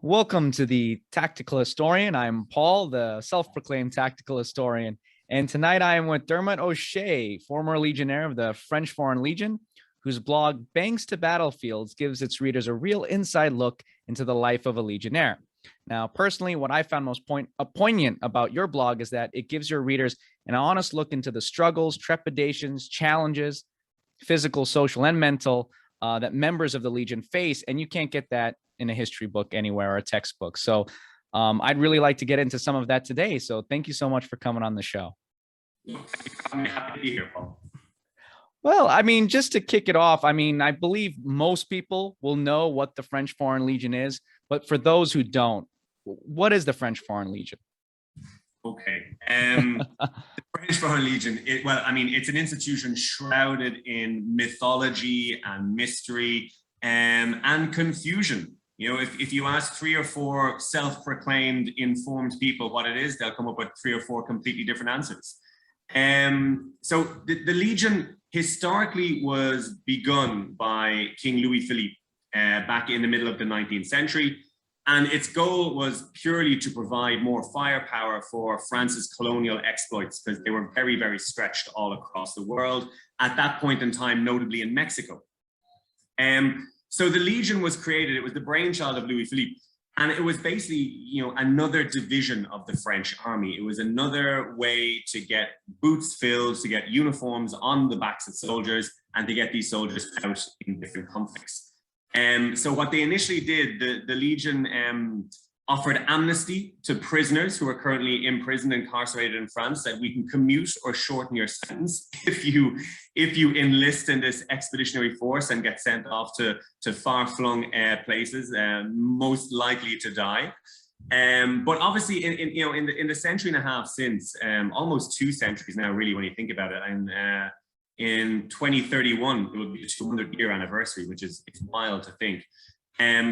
Welcome to the Tactical Historian. I'm Paul, the self-proclaimed Tactical Historian. And tonight I am with Dermot O'Shea, former Legionnaire of the French Foreign Legion, whose blog Banks to Battlefields gives its readers a real inside look into the life of a Legionnaire. Now, personally, what I found most poignant about your blog is that it gives your readers an honest look into the struggles, trepidations, challenges, physical, social, and mental, that members of the Legion face, and you can't get that in a history book anywhere or a textbook. So I'd really like to get into some of that today. So thank you so much for coming on the show. I'm happy to be here, Paul. Well, I mean, just to kick it off, I mean, I believe most people will know what the French Foreign Legion is, but for those who don't, what is the French Foreign Legion? Okay. The French Foreign Legion, it's an institution shrouded in mythology and mystery and confusion. You know, if you ask 3 or 4 self-proclaimed informed people what it is, they'll come up with 3 or 4 completely different answers. So the Legion historically was begun by King Louis Philippe back in the middle of the 19th century. And its goal was purely to provide more firepower for France's colonial exploits, because they were very, very stretched all across the world at that point in time, notably in Mexico. So the Legion was created. It was the brainchild of Louis Philippe. And it was basically, you know, another division of the French army. It was another way to get boots filled, to get uniforms on the backs of soldiers, and to get these soldiers out in different conflicts. So what they initially did, the Legion offered amnesty to prisoners who are currently imprisoned, incarcerated in France, that we can commute or shorten your sentence if you enlist in this expeditionary force and get sent off to far-flung places, most likely to die. But obviously, in the century and a half since, almost 2 centuries now, really, when you think about it, and in 2031, it will be the 200-year anniversary, which is wild to think.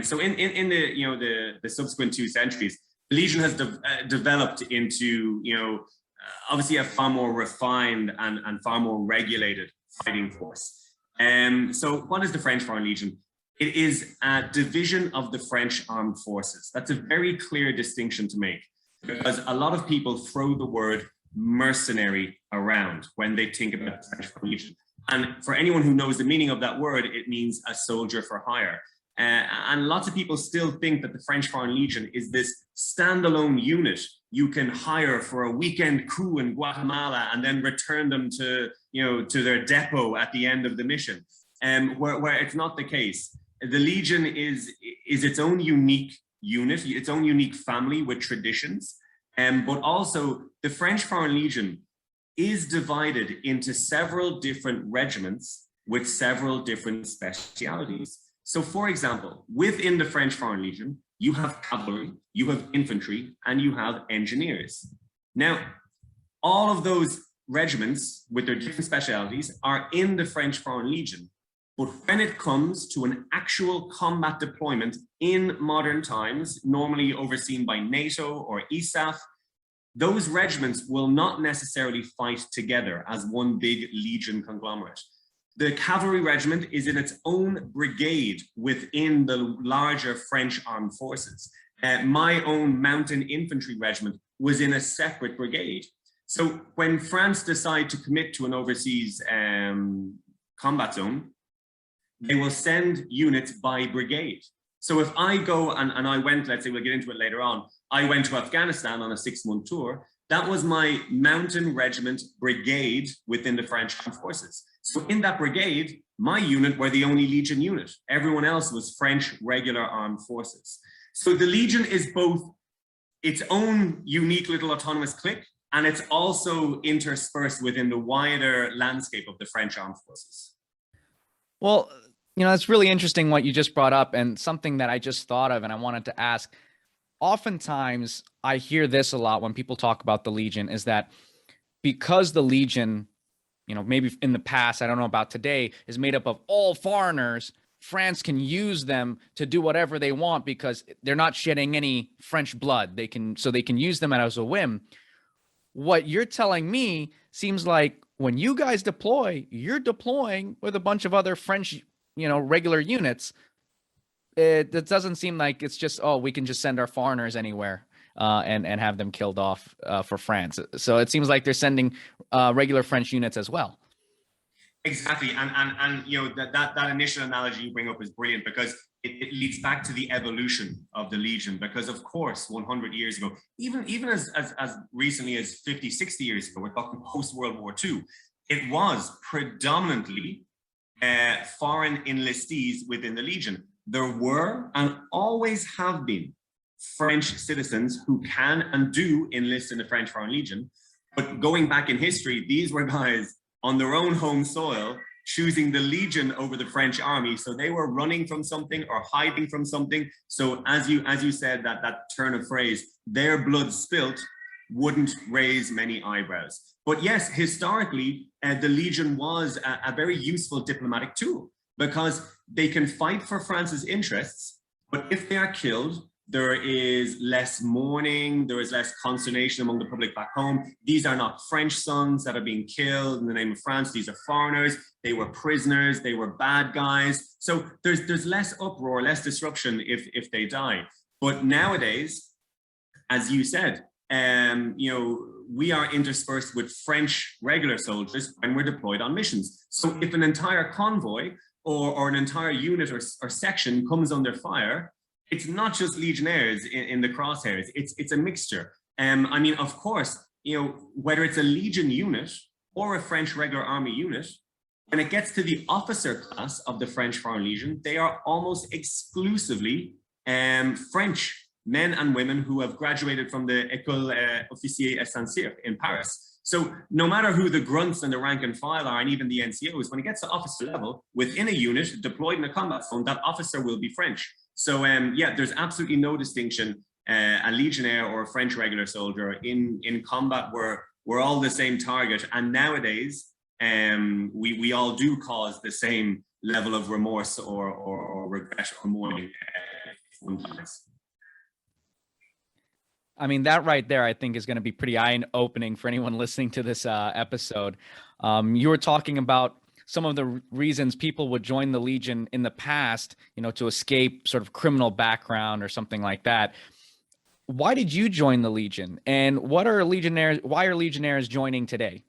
So in the subsequent 2 centuries, the Legion has developed into, obviously a far more refined and far more regulated fighting force. So what is the French Foreign Legion? It is a division of the French armed forces. That's a very clear distinction to make, because a lot of people throw the word mercenary around when they think about the French Foreign Legion. And for anyone who knows the meaning of that word, it means a soldier for hire. And lots of people still think that the French Foreign Legion is this standalone unit you can hire for a weekend coup in Guatemala and then return them to their depot at the end of the mission. Where it's not the case. The Legion is its own unique unit, its own unique family with traditions. But also the French Foreign Legion is divided into several different regiments with several different specialities. So for example, within the French Foreign Legion, you have cavalry, you have infantry, and you have engineers. Now, all of those regiments with their different specialities are in the French Foreign Legion. But when it comes to an actual combat deployment in modern times, normally overseen by NATO or ISAF, those regiments will not necessarily fight together as one big Legion conglomerate. The Cavalry Regiment is in its own brigade within the larger French armed forces. My own Mountain Infantry Regiment was in a separate brigade. So when France decide to commit to an overseas combat zone, they will send units by brigade. So if I go and I went, let's say we'll get into it later on, I went to Afghanistan on a 6-month tour, that was my Mountain Regiment brigade within the French armed forces. So in that brigade, my unit were the only Legion unit. Everyone else was French regular armed forces. So the Legion is both its own unique little autonomous clique, and it's also interspersed within the wider landscape of the French armed forces. Well, it's really interesting what you just brought up, and something that I just thought of and I wanted to ask. Oftentimes, I hear this a lot when people talk about the Legion, is that because the Legion, maybe in the past, I don't know about today, is made up of all foreigners, France can use them to do whatever they want because they're not shedding any French blood. They can use them as a whim. What you're telling me seems like when you guys deploy, you're deploying with a bunch of other French, regular units. it doesn't seem like it's just, oh, we can just send our foreigners anywhere and have them killed off for France. So it seems like they're sending regular French units as well. Exactly, and you know that initial analogy you bring up is brilliant, because it leads back to the evolution of the Legion. Because of course, 100 years ago, even as recently as 50, 60 years ago, we're talking post World War II, it was predominantly foreign enlistees within the Legion. There were and always have been French citizens who can and do enlist in the French Foreign Legion, but going back in history, these were guys on their own home soil, choosing the Legion over the French army. So they were running from something or hiding from something. So as you said, that turn of phrase, their blood spilt, wouldn't raise many eyebrows. But yes, historically, the Legion was a very useful diplomatic tool, because they can fight for France's interests, but if they are killed, there is less mourning, there is less consternation among the public back home. These are not French sons that are being killed in the name of France. These are foreigners. They were prisoners. They were bad guys. So there's less uproar, less disruption if they die. But nowadays, as you said, you know, we are interspersed with French regular soldiers when we're deployed on missions. So if an entire convoy or an entire unit or section comes under fire, it's not just Legionnaires in the crosshairs. It's a mixture. I mean, of course, you know, whether it's a Legion unit or a French regular army unit, when it gets to the officer class of the French Foreign Legion, they are almost exclusively French men and women who have graduated from the École Officier Estancier in Paris. So no matter who the grunts and the rank and file are, and even the NCOs, when it gets to officer level within a unit deployed in a combat zone, that officer will be French. So yeah, there's absolutely no distinction. A Legionnaire or a French regular soldier in combat, we're all the same target. And nowadays, we all do cause the same level of remorse or regret or mourning sometimes. I mean, that right there, I think, is going to be pretty eye-opening for anyone listening to this episode. You were talking about some of the reasons people would join the Legion in the past, you know, to escape sort of criminal background or something like that. Why did you join the Legion, and what are Legionnaires? Why are Legionnaires joining today?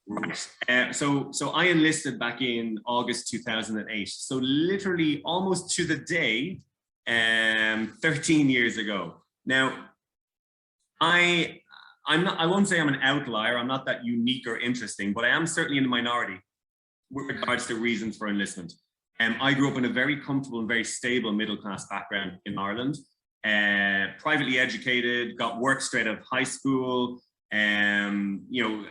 Right. So I enlisted back in August 2008. So literally almost to the day, 13 years ago. Now, I won't say I'm an outlier. I'm not that unique or interesting, but I am certainly in the minority with regards to reasons for enlistment. I grew up in a very comfortable and very stable middle-class background in Ireland. Privately educated, got work straight out of high school, you know,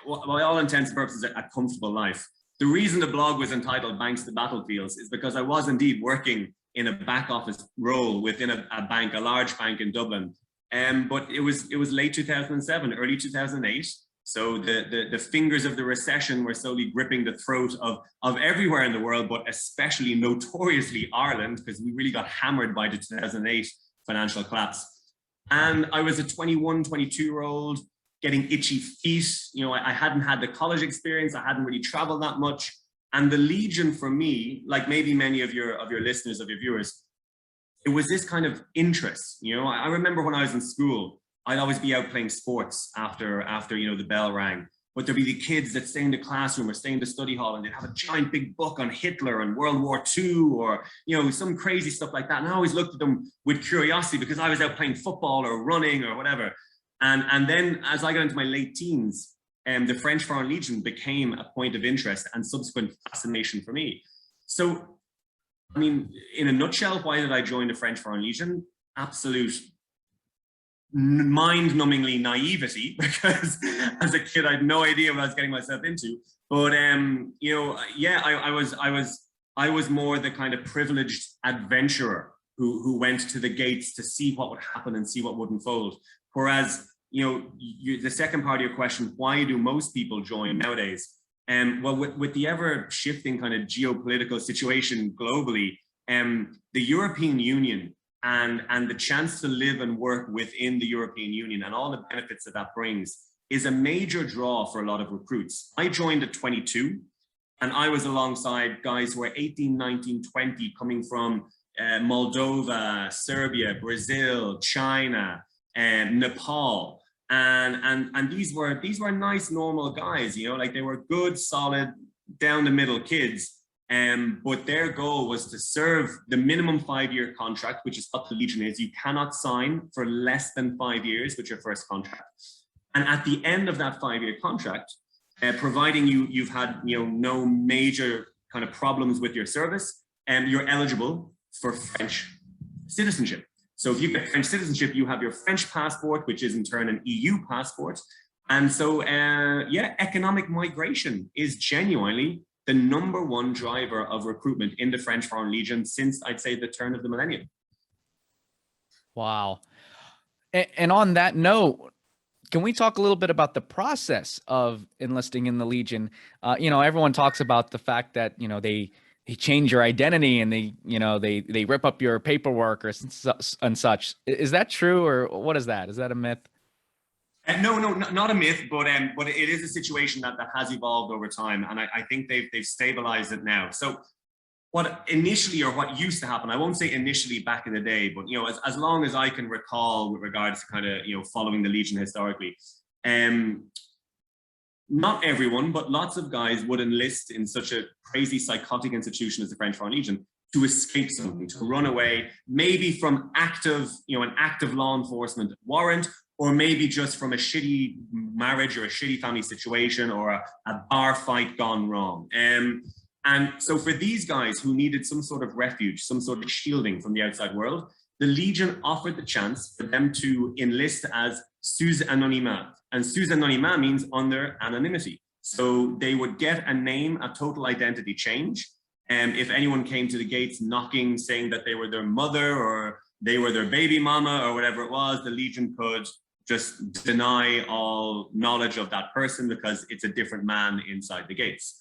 by all intents and purposes, a comfortable life. The reason the blog was entitled Banks to Battlefields is because I was indeed working in a back office role within a bank, a large bank in Dublin. But it was late 2007, early 2008. So the fingers of the recession were slowly gripping the throat of everywhere in the world, but especially notoriously Ireland, because we really got hammered by the 2008 financial collapse. And I was a 21, 22-year-old getting itchy feet. You know, I hadn't had the college experience. I hadn't really traveled that much. And the Legion for me, like maybe many of your listeners, of your viewers, it was this kind of interest. You know, I remember when I was in school, I'd always be out playing sports after you know, the bell rang. But there'd be the kids that stay in the classroom or stay in the study hall, and they'd have a giant big book on Hitler and World War II, or, you know, some crazy stuff like that. And I always looked at them with curiosity because I was out playing football or running or whatever. And then as I got into my late teens, the French Foreign Legion became a point of interest and subsequent fascination for me. So, I mean, in a nutshell, why did I join the French Foreign Legion? Absolute mind-numbingly naivety, because as a kid I had no idea what I was getting myself into. But you know, yeah, I was more the kind of privileged adventurer who went to the gates to see what would happen and see what would unfold. Whereas, you know, the second part of your question, why do most people join nowadays? Well, with the ever-shifting kind of geopolitical situation globally, the European Union and the chance to live and work within the European Union and all the benefits that that brings is a major draw for a lot of recruits. I joined at 22, and I was alongside guys who were 18, 19, 20, coming from Moldova, Serbia, Brazil, China, and Nepal. And these were nice, normal guys, you know, like they were good, solid, down the middle kids. But their goal was to serve the minimum 5-year contract, which is what the Legion is. You cannot sign for less than 5 years with your first contract. And at the end of that 5-year contract, providing you've had, you know, no major kind of problems with your service, you're eligible for French citizenship. So if you get French citizenship, you have your French passport, which is in turn an EU passport. And so, yeah, economic migration is genuinely the #1 driver of recruitment in the French Foreign Legion since, I'd say, the turn of the millennium. Wow. And on that note, can we talk a little bit about the process of enlisting in the Legion? You know, everyone talks about the fact that, you know, they change your identity and they rip up your paperwork or and such. Is that true, or what is that? Is that a myth? No, not a myth, but it is a situation that has evolved over time, and I think they've stabilized it now. So what initially, or what used to happen, I won't say initially back in the day, but, you know, as long as I can recall with regards to kind of, you know, following the Legion historically, not everyone, but lots of guys would enlist in such a crazy psychotic institution as the French Foreign Legion to escape something, to run away, maybe from active, you know, an active law enforcement warrant, or maybe just from a shitty marriage or a shitty family situation, or a bar fight gone wrong. And so for these guys who needed some sort of refuge, some sort of shielding from the outside world, the Legion offered the chance for them to enlist as sous anonymat. And sous anonymat means under anonymity. So they would get a name, a total identity change. And if anyone came to the gates knocking, saying that they were their mother or they were their baby mama or whatever it was, the Legion could just deny all knowledge of that person because it's a different man inside the gates.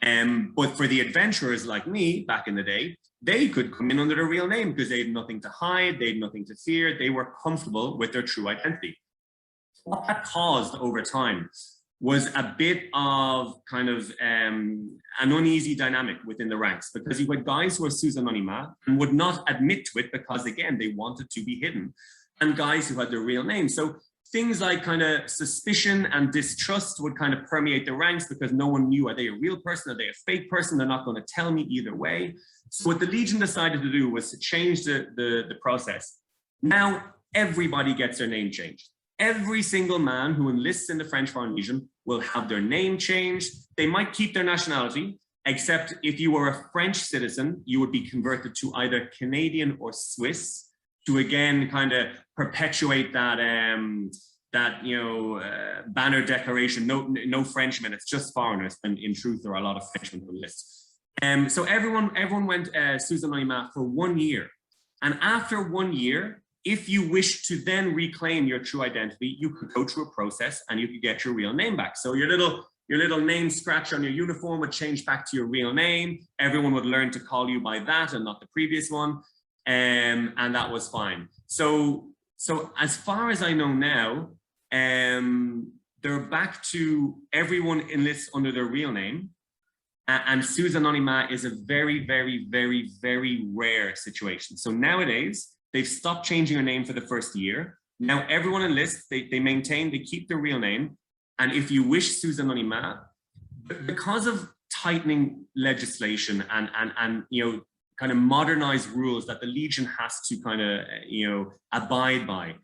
But for the adventurers like me back in the day, they could come in under their real name because they had nothing to hide, they had nothing to fear, they were comfortable with their true identity. What that caused over time was a bit of kind of an uneasy dynamic within the ranks, because you had guys who were sous anonymat and would not admit to it because, again, they wanted to be hidden, and guys who had their real name. So things like kind of suspicion and distrust would kind of permeate the ranks because no one knew, are they a real person, are they a fake person, they're not going to tell me either way. So what the Legion decided to do was to change the process. Now everybody gets their name changed. Every single man who enlists in the French Foreign Legion will have their name changed. They might keep their nationality, except if you were a French citizen, you would be converted to either Canadian or Swiss, to again kind of perpetuate that banner declaration. No Frenchmen, it's just foreigners. And in truth, there are a lot of Frenchmen who enlist. So everyone went sous anonymat for 1 year, and after 1 year, if you wish to then reclaim your true identity, you could go through a process and you could get your real name back. So your little name scratch on your uniform would change back to your real name. Everyone would learn to call you by that and not the previous one. And that was fine. So as far as I know now, they're back to everyone enlists under their real name. And sous anonymat is a very, very, very, very rare situation. So nowadays, they've stopped changing their name for the first year. Now everyone enlists, they keep their real name. And if you wish sous anonymat, because of tightening legislation and you know, kind of modernized rules that the Legion has to kind of, you know, abide by,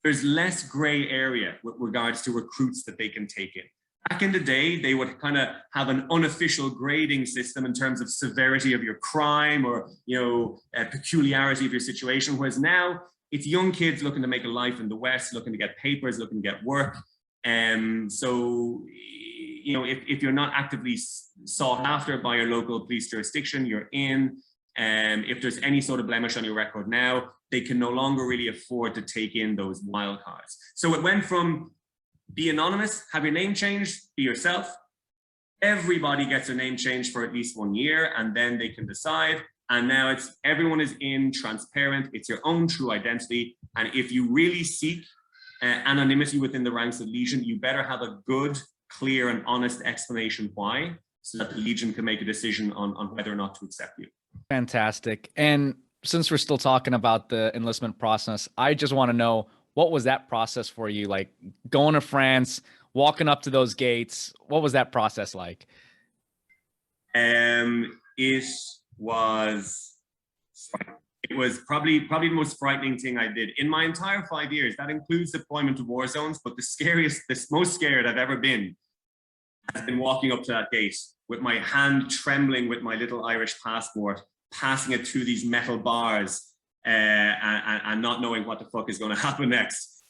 there's less gray area with regards to recruits that they can take in. Back in the day, they would kind of have an unofficial grading system in terms of severity of your crime or, you know, peculiarity of your situation. Whereas now it's young kids looking to make a life in the West, looking to get papers, looking to get work. So, you know, if you're not actively sought after by your local police jurisdiction, you're in. If there's any sort of blemish on your record now, they can no longer really afford to take in those wild cards. So it went from be anonymous, have your name changed, be yourself. Everybody gets their name changed for at least 1 year, and then they can decide. And now it's everyone is in, transparent. It's your own true identity. And if you really seek anonymity within the ranks of Legion, you better have a good, clear, and honest explanation why, so that the Legion can make a decision on whether or not to accept you. Fantastic. And since we're still talking about the enlistment process, I just want to know, what was that process for you? Like going to France, walking up to those gates. What was that process like? It was it was probably the most frightening thing I did in my entire 5 years. That includes deployment to war zones, but the most scared I've ever been has been walking up to that gate with my hand trembling with my little Irish passport, passing it through these metal bars, and not knowing what the fuck is going to happen next.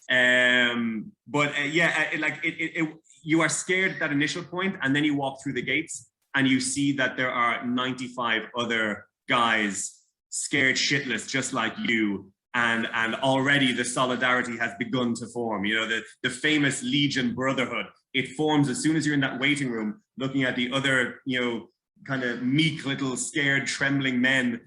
You are scared at that initial point, and then you walk through the gates and you see that there are 95 other guys scared shitless just like you, and already the solidarity has begun to form. You know, the famous Legion brotherhood, it forms as soon as you're in that waiting room looking at the other, you know, kind of meek little scared trembling men,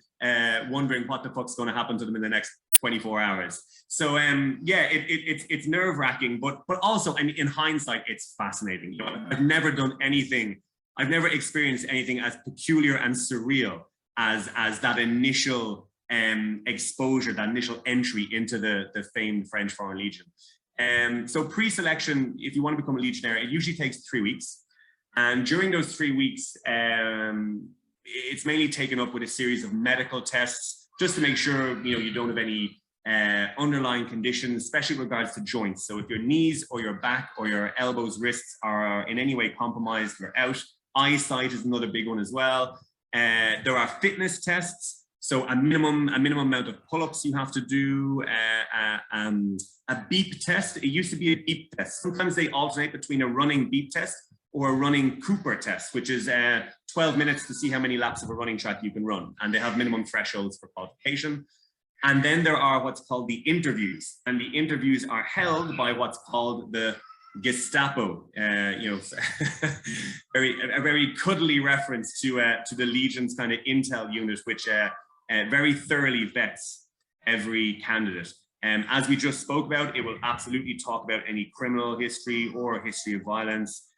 wondering what the fuck's going to happen to them in the next 24 hours. So it's nerve-wracking, but also, and in hindsight, it's fascinating. You know, I've never experienced anything as peculiar and surreal as that initial exposure, that initial entry into the famed French Foreign Legion. So pre-selection, if you want to become a Legionnaire, it usually takes 3 weeks. And during those 3 weeks, it's mainly taken up with a series of medical tests, just to make sure, you know, you don't have any underlying conditions, especially with regards to joints. So if your knees or your back or your elbows, wrists are in any way compromised, you're out. Eyesight is another big one as well. There are fitness tests. So a minimum amount of pull-ups you have to do, a beep test. It used to be a beep test. Sometimes they alternate between a running beep test or a running Cooper test, which is 12 minutes to see how many laps of a running track you can run. And they have minimum thresholds for qualification. And then there are what's called the interviews. And the interviews are held by what's called the Gestapo, you know, a very cuddly reference to the Legion's kind of intel unit, which very thoroughly vets every candidate. As we just spoke about, it will absolutely talk about any criminal history or history of violence.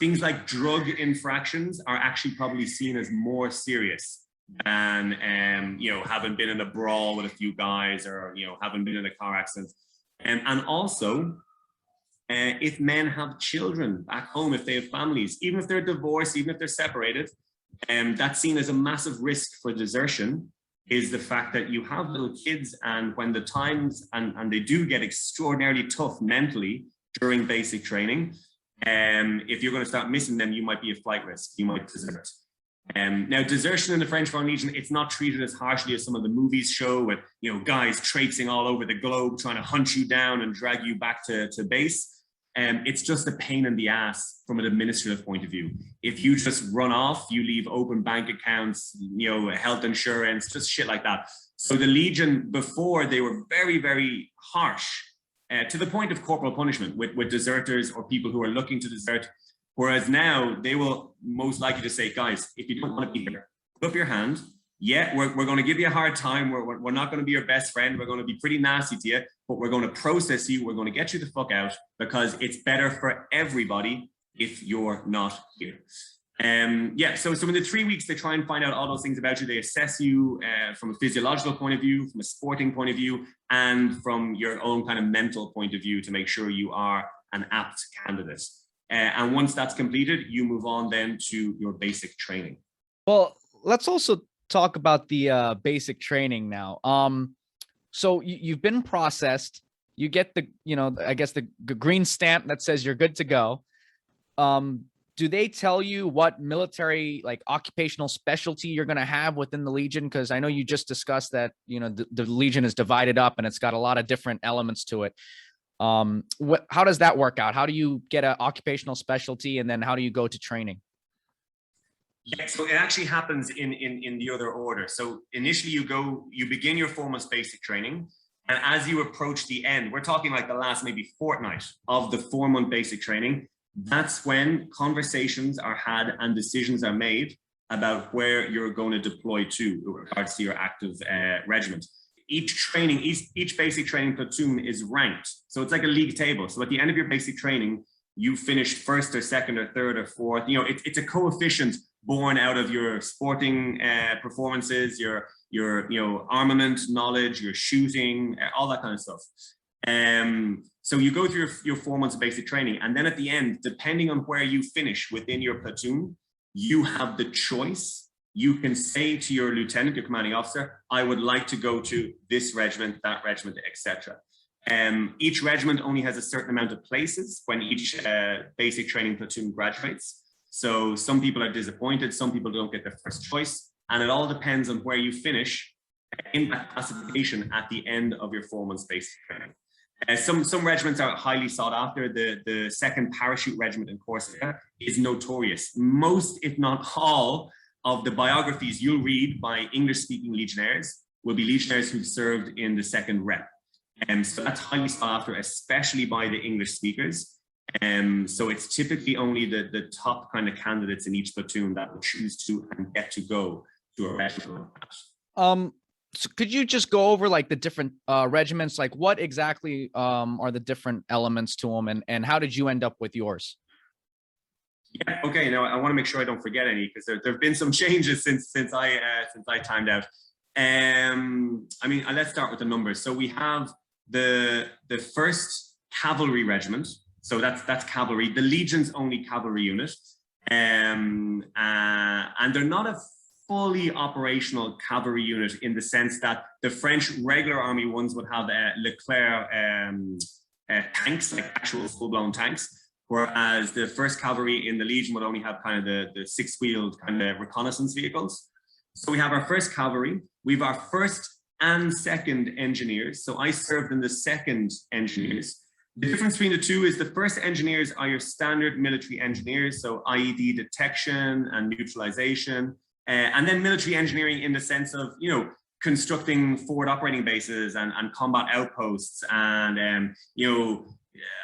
Things like drug infractions are actually probably seen as more serious than, you know, having been in a brawl with a few guys, or, you know, having been in a car accident. And also, if men have children back home, if they have families, even if they're divorced, even if they're separated, that's seen as a massive risk for desertion, is the fact that you have little kids, and when the times, and they do get extraordinarily tough mentally during basic training, if you're going to start missing them, you might be a flight risk, you might desert. Now, desertion in the French Foreign Legion, it's not treated as harshly as some of the movies show, with, you know, guys traipsing all over the globe trying to hunt you down and drag you back to base. It's just a pain in the ass from an administrative point of view. If you just run off, you leave open bank accounts, you know, health insurance, just shit like that. So the Legion, before, they were very, very harsh, to the point of corporal punishment with deserters or people who are looking to desert. Whereas now they will most likely just say, guys, if you don't want to be here, put up your hand. Yeah, we're going to give you a hard time. We're not going to be your best friend. We're going to be pretty nasty to you, but we're going to process you. We're going to get you the fuck out, because it's better for everybody if you're not here. So in the 3 weeks, they try and find out all those things about you. They assess you from a physiological point of view, from a sporting point of view, and from your own kind of mental point of view, to make sure you are an apt candidate. And once that's completed, you move on then to your basic training. Well, let's also talk about the basic training now. So you've been processed. You get the, you know, I guess the green stamp that says you're good to go. Do they tell you what military, like, occupational specialty you're going to have within the Legion? Because I know you just discussed that, you know, the Legion is divided up and it's got a lot of different elements to it. How does that work out? How do you get an occupational specialty, and then how do you go to training? Yeah, so it actually happens in the other order. So initially you begin your 4 months basic training, and as you approach the end, we're talking like the last maybe fortnight of the 4 month basic training, that's when conversations are had and decisions are made about where you're going to deploy to with regards to your active regiment. Each basic training platoon is ranked. So it's like a league table. So at the end of your basic training, you finish first or second or third or fourth. You know, it's a coefficient born out of your sporting performances, your armament knowledge, your shooting, all that kind of stuff. So you go through your 4 months of basic training, and then at the end, depending on where you finish within your platoon, you have the choice. You can say to your lieutenant, your commanding officer, I would like to go to this regiment, that regiment, etc. Each regiment only has a certain amount of places when each basic training platoon graduates. So some people are disappointed, some people don't get their first choice, and it all depends on where you finish in that classification at the end of your 4 months basic training. Some regiments are highly sought after. The 2nd Parachute Regiment in Corsica is notorious. Most, if not all, of the biographies you'll read by English-speaking Legionnaires will be Legionnaires who've served in the 2nd Rep. So that's highly sought after, especially by the English speakers. So it's typically only the top kind of candidates in each platoon that will choose to and get to go to a regiment. So could you just go over like the different regiments, like what exactly are the different elements to them, and how did you end up with yours? Yeah, okay. Now I want to make sure I don't forget any, because there have been some changes since I timed out. I mean, let's start with the numbers. So we have the 1st Cavalry Regiment. So that's cavalry, the Legion's only cavalry unit, and they're not a fully operational cavalry unit in the sense that the French regular army ones would have Leclerc tanks, like actual full-blown tanks, whereas the 1st Cavalry in the Legion would only have kind of the 6-wheeled kind of reconnaissance vehicles. So we have our 1st Cavalry, we have our 1st and 2nd Engineers. So I served in the 2nd Engineers. The difference between the two is the 1st Engineers are your standard military engineers, so IED detection and neutralization. And then military engineering in the sense of, constructing forward operating bases and combat outposts and,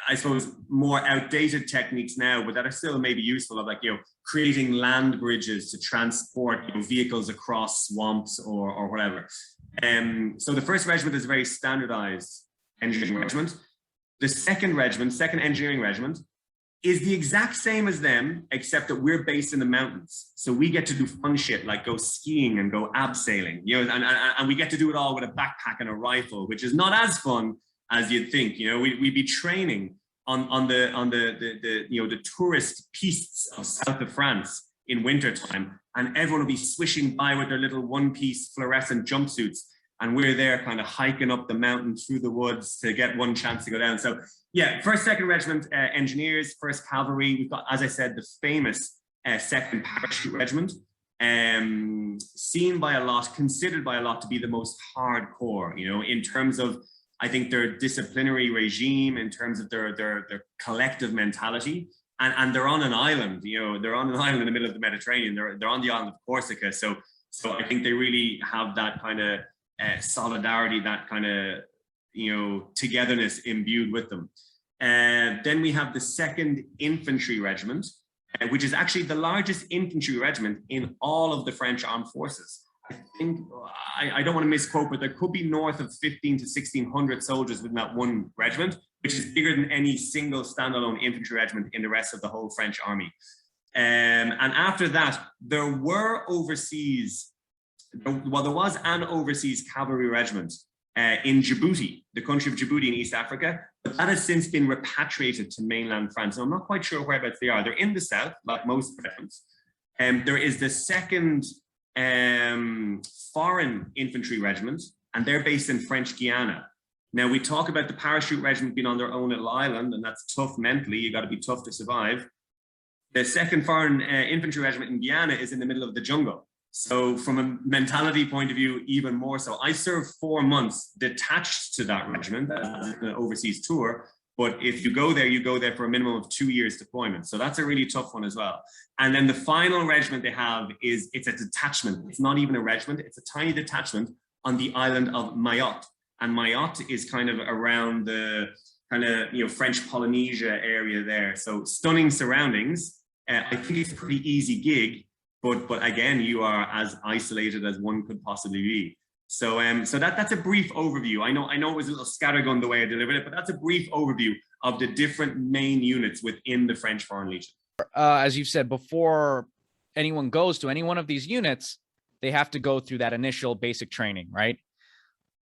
I suppose more outdated techniques now, but that are still maybe useful, of like, creating land bridges to transport vehicles across swamps or whatever. So the 1st Regiment is a very standardized engineering regiment. The 2nd Regiment, 2nd Engineering Regiment, is the exact same as them, except that we're based in the mountains. So we get to do fun shit like go skiing and go abseiling, and we get to do it all with a backpack and a rifle, which is not as fun as you'd think. We'd be training on the tourist pistes of south of France in wintertime, and everyone will be swishing by with their little one-piece fluorescent jumpsuits, and we're there kind of hiking up the mountain through the woods to get one chance to go down. So yeah, 1st, 2nd Regiment Engineers, 1st Cavalry. We've got, as I said, the famous 2nd Parachute Regiment, seen by a lot, considered by a lot to be the most hardcore, in terms of, I think, their disciplinary regime, in terms of their collective mentality. And they're on an island, they're on an island in the middle of the Mediterranean. They're on the island of Corsica. So I think they really have that kind of solidarity, that kind of, togetherness imbued with them. Then we have the 2nd Infantry Regiment, which is actually the largest infantry regiment in all of the French armed forces. I think, I don't want to misquote, but there could be north of 15 to 1600 soldiers within that one regiment, which is bigger than any single standalone infantry regiment in the rest of the whole French army. And after that, there was an overseas cavalry regiment in Djibouti, the country of Djibouti in East Africa, but that has since been repatriated to mainland France. So I'm not quite sure whereabouts they are. They're in the south, like most regiments. There is the 2nd Foreign Infantry Regiment, and they're based in French Guiana. Now, we talk about the Parachute Regiment being on their own little island, and that's tough mentally. You got to be tough to survive. The 2nd Foreign Infantry Regiment in Guiana is in the middle of the jungle. So from a mentality point of view, even more so. I served 4 months detached to that regiment as an overseas tour. But if you go there for a minimum of 2 years deployment. So that's a really tough one as well. And then the final regiment they have it's a detachment. It's not even a regiment. It's a tiny detachment on the island of Mayotte. And Mayotte is kind of around the kind of, French Polynesia area there. So stunning surroundings. I think it's a pretty easy gig. But again, you are as isolated as one could possibly be. So that's a brief overview. I know it was a little scattergun the way I delivered it, but that's a brief overview of the different main units within the French Foreign Legion. As you've said before, anyone goes to any one of these units, they have to go through that initial basic training, right?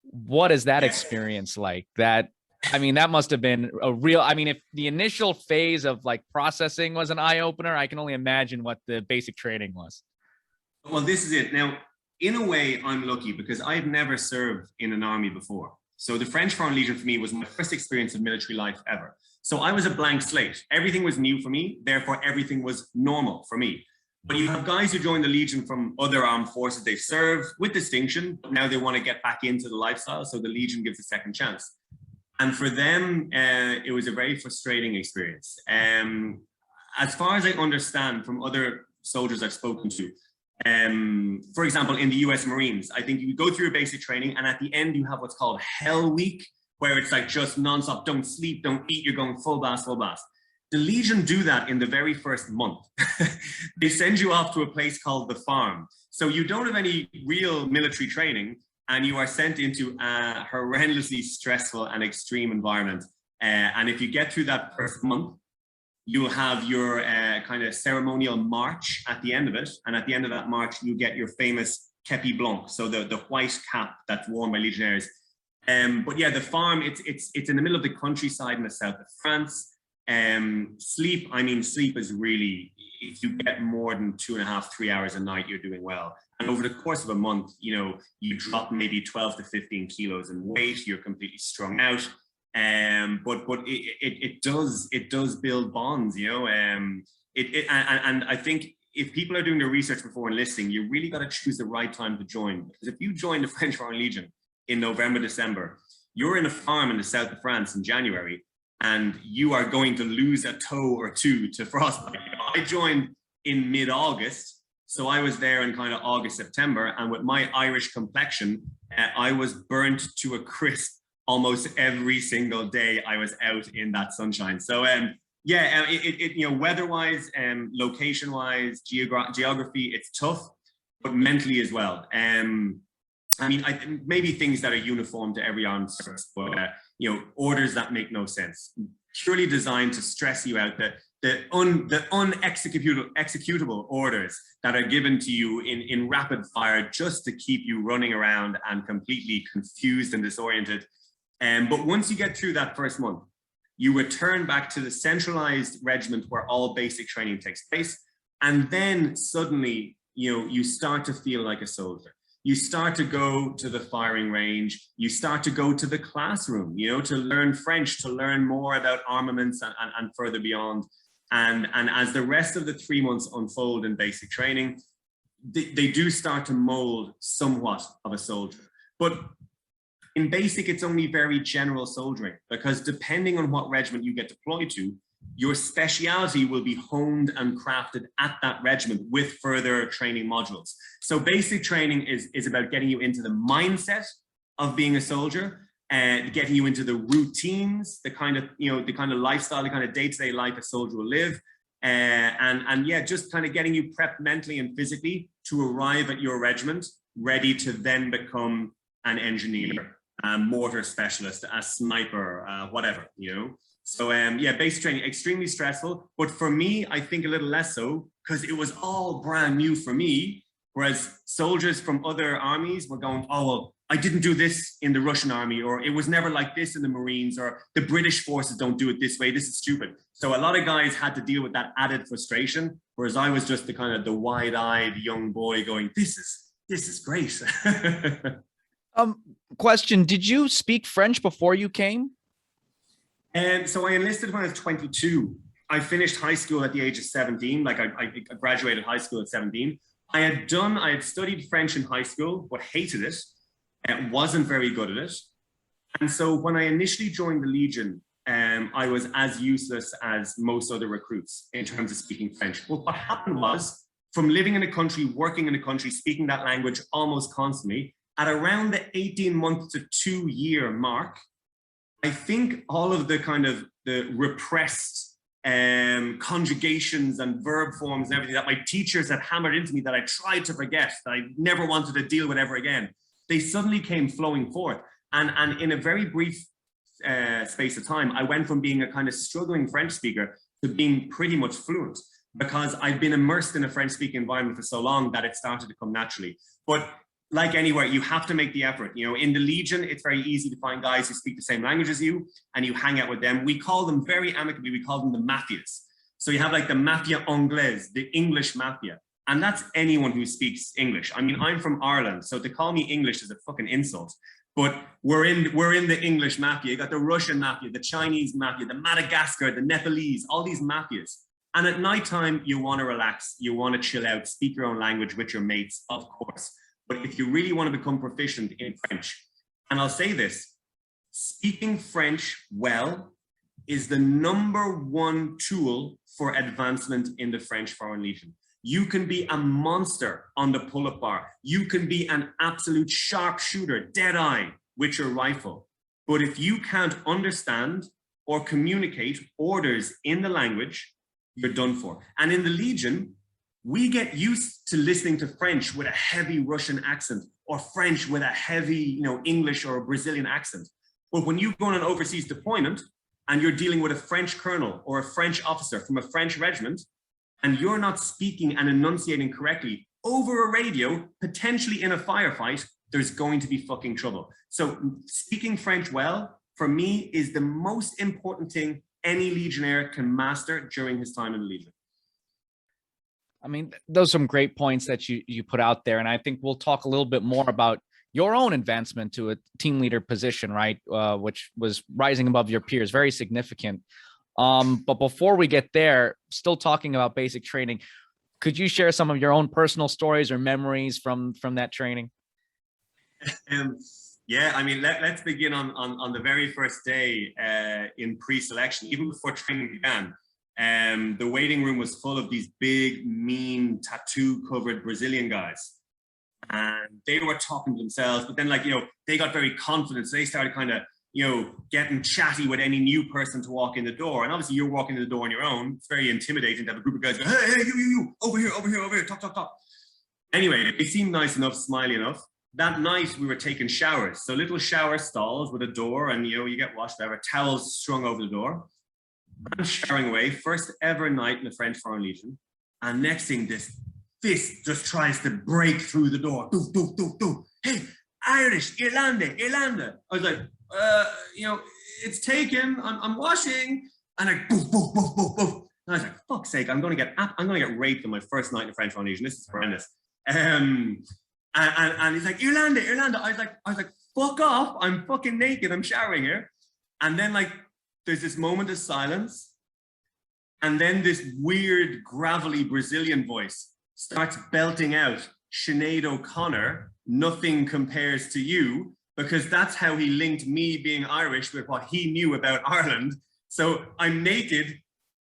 What is that experience like? That must have been a real, if the initial phase of like processing was an eye opener, I can only imagine what the basic training was. Well, this is it. Now, in a way, I'm lucky because I've never served in an army before. So the French Foreign Legion for me was my first experience of military life ever. So I was a blank slate. Everything was new for me. Therefore, everything was normal for me. But you have guys who join the Legion from other armed forces. They've served with distinction, but now they want to get back into the lifestyle. So the Legion gives a second chance. And for them, it was a very frustrating experience. As far as I understand from other soldiers I've spoken to, for example, in the US Marines, I think you go through your basic training and at the end you have what's called Hell Week, where it's like just nonstop, don't sleep, don't eat, you're going full blast, full blast. The Legion do that in the very first month. They send you off to a place called the farm. So you don't have any real military training and you are sent into a horrendously stressful and extreme environment. And if you get through that first month, you'll have your kind of ceremonial march at the end of it. And at the end of that march, you get your famous kepi blanc, so the white cap that's worn by Legionnaires. But yeah, the farm, it's in the middle of the countryside in the south of France. Sleep is really, if you get more than 2.5, 3 hours a night, you're doing well. And over the course of a month, you drop maybe 12 to 15 kilos in weight, you're completely strung out. But it does build bonds, and I think if people are doing their research before enlisting, you really got to choose the right time to join. Because if you join the French Foreign Legion in November, December, you're in a farm in the south of France in January, and you are going to lose a toe or two to frostbite. I joined in mid-August, so I was there in kind of August, September, and with my Irish complexion, I was burnt to a crisp almost every single day I was out in that sunshine. So weather-wise, location-wise, geography, it's tough, but mentally as well. Maybe things that are uniform to every armed service, but orders that make no sense, purely designed to stress you out. The unexecutable orders that are given to you in rapid fire just to keep you running around and completely confused and disoriented. But once you get through that first month, you return back to the centralized regiment where all basic training takes place. And then suddenly, you start to feel like a soldier. You start to go to the firing range. You start to go to the classroom, to learn French, to learn more about armaments and further beyond. And as the rest of the 3 months unfold in basic training, they do start to mold somewhat of a soldier. But in basic, it's only very general soldiering, because depending on what regiment you get deployed to, your speciality will be honed and crafted at that regiment with further training modules. So basic training is about getting you into the mindset of being a soldier and getting you into the routines, the kind of lifestyle, the kind of day-to-day life a soldier will live. Just kind of getting you prepped mentally and physically to arrive at your regiment, ready to then become an engineer, a mortar specialist, a sniper, whatever, So basic training, extremely stressful. But for me, I think a little less so, because it was all brand new for me. Whereas soldiers from other armies were going, oh, well, I didn't do this in the Russian army, or it was never like this in the Marines, or the British forces don't do it this way. This is stupid. So a lot of guys had to deal with that added frustration. Whereas I was just the wide-eyed young boy going, this is great. Question, did you speak French before you came? So I enlisted when I was 22. I finished high school at the age of 17. I graduated high school at 17. I had studied French in high school, but hated it. Wasn't very good at it. And so when I initially joined the Legion, I was as useless as most other recruits in terms of speaking French. Well, what happened was, from living in a country, working in a country, speaking that language almost constantly, at around the 18-month to 2-year mark, I think all of the repressed conjugations and verb forms and everything that my teachers had hammered into me that I tried to forget, that I never wanted to deal with ever again, they suddenly came flowing forth. And in a very brief space of time, I went from being a kind of struggling French speaker to being pretty much fluent. because I've been immersed in a French-speaking environment for so long that it started to come naturally. But like anywhere, you have to make the effort. You know, in the Legion, it's very easy to find guys who speak the same language as you, and you hang out with them. We call them very amicably, we call them the mafias. So you have like the mafia anglaise, the English mafia. And that's anyone who speaks English. I mean, I'm from Ireland, so to call me English is a fucking insult. But we're in the English mafia. You got the Russian mafia, the Chinese mafia, the Madagascar, the Nepalese, all these mafias. And at nighttime, you want to relax, you want to chill out, speak your own language with your mates, of course. But if you really want to become proficient in French, and I'll say this, speaking French well is the #1 tool for advancement in the French Foreign Legion. You can be a monster on the pull-up bar. You can be an absolute sharpshooter, dead eye with your rifle. But if you can't understand or communicate orders in the language, you're done for. And in the Legion, we get used to listening to French with a heavy Russian accent or French with a heavy, English or Brazilian accent. But when you go on an overseas deployment and you're dealing with a French colonel or a French officer from a French regiment, and you're not speaking and enunciating correctly over a radio, potentially in a firefight, there's going to be fucking trouble. So speaking French well, for me, is the most important thing any Legionnaire can master during his time in the Legion. I mean, those are some great points that you put out there. And I think we'll talk a little bit more about your own advancement to a team leader position, right? Which was rising above your peers, very significant. But before we get there, still talking about basic training, could you share some of your own personal stories or memories from that training? Yeah, I mean, let's begin on the very first day in pre-selection, even before training began. The waiting room was full of these big, mean, tattoo-covered Brazilian guys. And they were talking to themselves, but then they got very confident. So they started kind of, getting chatty with any new person to walk in the door. And obviously you're walking in the door on your own. It's very intimidating to have a group of guys go, hey, you, over here, talk. Anyway, they seemed nice enough, smiley enough. That night we were taking showers. So little shower stalls with a door and, you get washed, whatever, towels strung over the door. I'm showering away, first ever night in the French Foreign Legion. And next thing, this fist just tries to break through the door. Doof, doof, doof, doof. Hey, Irish, Irlanda. I was like, it's taken, I'm washing. And I boof, boof, boof, boof, boof. And I was like, fuck's sake, I'm gonna get raped on my first night in the French Foreign Legion. This is horrendous. And he's like, Irlanda. I was like, fuck off, I'm fucking naked, I'm showering here. And then there's this moment of silence. And then this weird, gravelly Brazilian voice starts belting out Sinead O'Connor, Nothing Compares to You, because that's how he linked me being Irish with what he knew about Ireland. So I'm naked,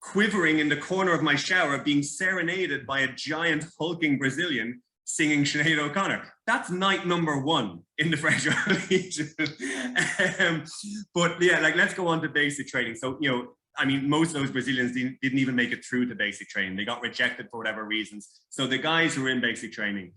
quivering in the corner of my shower, being serenaded by a giant hulking Brazilian singing Sinead O'Connor. That's night #1 in the French Legion. But yeah, let's go on to basic training. So, I mean, most of those Brazilians didn't even make it through to basic training. They got rejected for whatever reasons. So the guys who were in basic training,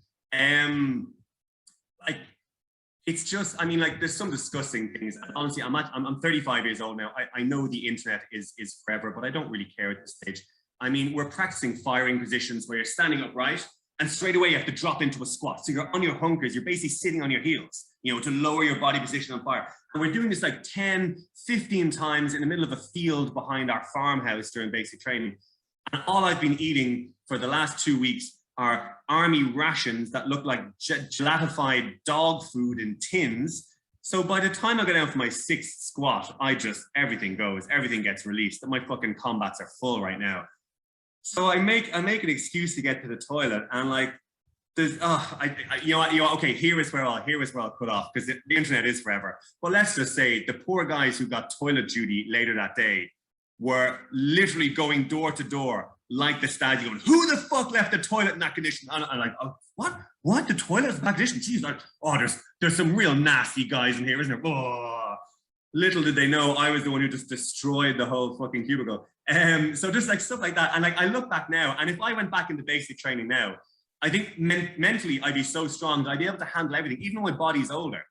it's just, I mean, there's some disgusting things. Honestly, I'm 35 years old now. I know the internet is forever, but I don't really care at this stage. I mean, we're practicing firing positions where you're standing upright and straight away you have to drop into a squat. So you're on your hunkers, you're basically sitting on your heels, to lower your body position on fire. And we're doing this 10, 15 times in the middle of a field behind our farmhouse during basic training. And all I've been eating for the last 2 weeks are army rations that look like gelatified dog food in tins. So by the time I go down for my 6th squat, everything goes, everything gets released. My fucking combats are full right now. So I make an excuse to get to the toilet, and there's okay, here is where I'll cut off, because the internet is forever. But let's just say the poor guys who got toilet duty later that day were literally going door to door like the stag, going, who the fuck left the toilet in that condition? And I'm like, oh, what? The toilet is in that condition? Jeez, there's some real nasty guys in here, isn't there? Oh. Little did they know I was the one who just destroyed the whole fucking cubicle. So just stuff like that. And I look back now, and if I went back into basic training now, I think mentally I'd be so strong that I'd be able to handle everything, even though my body's older,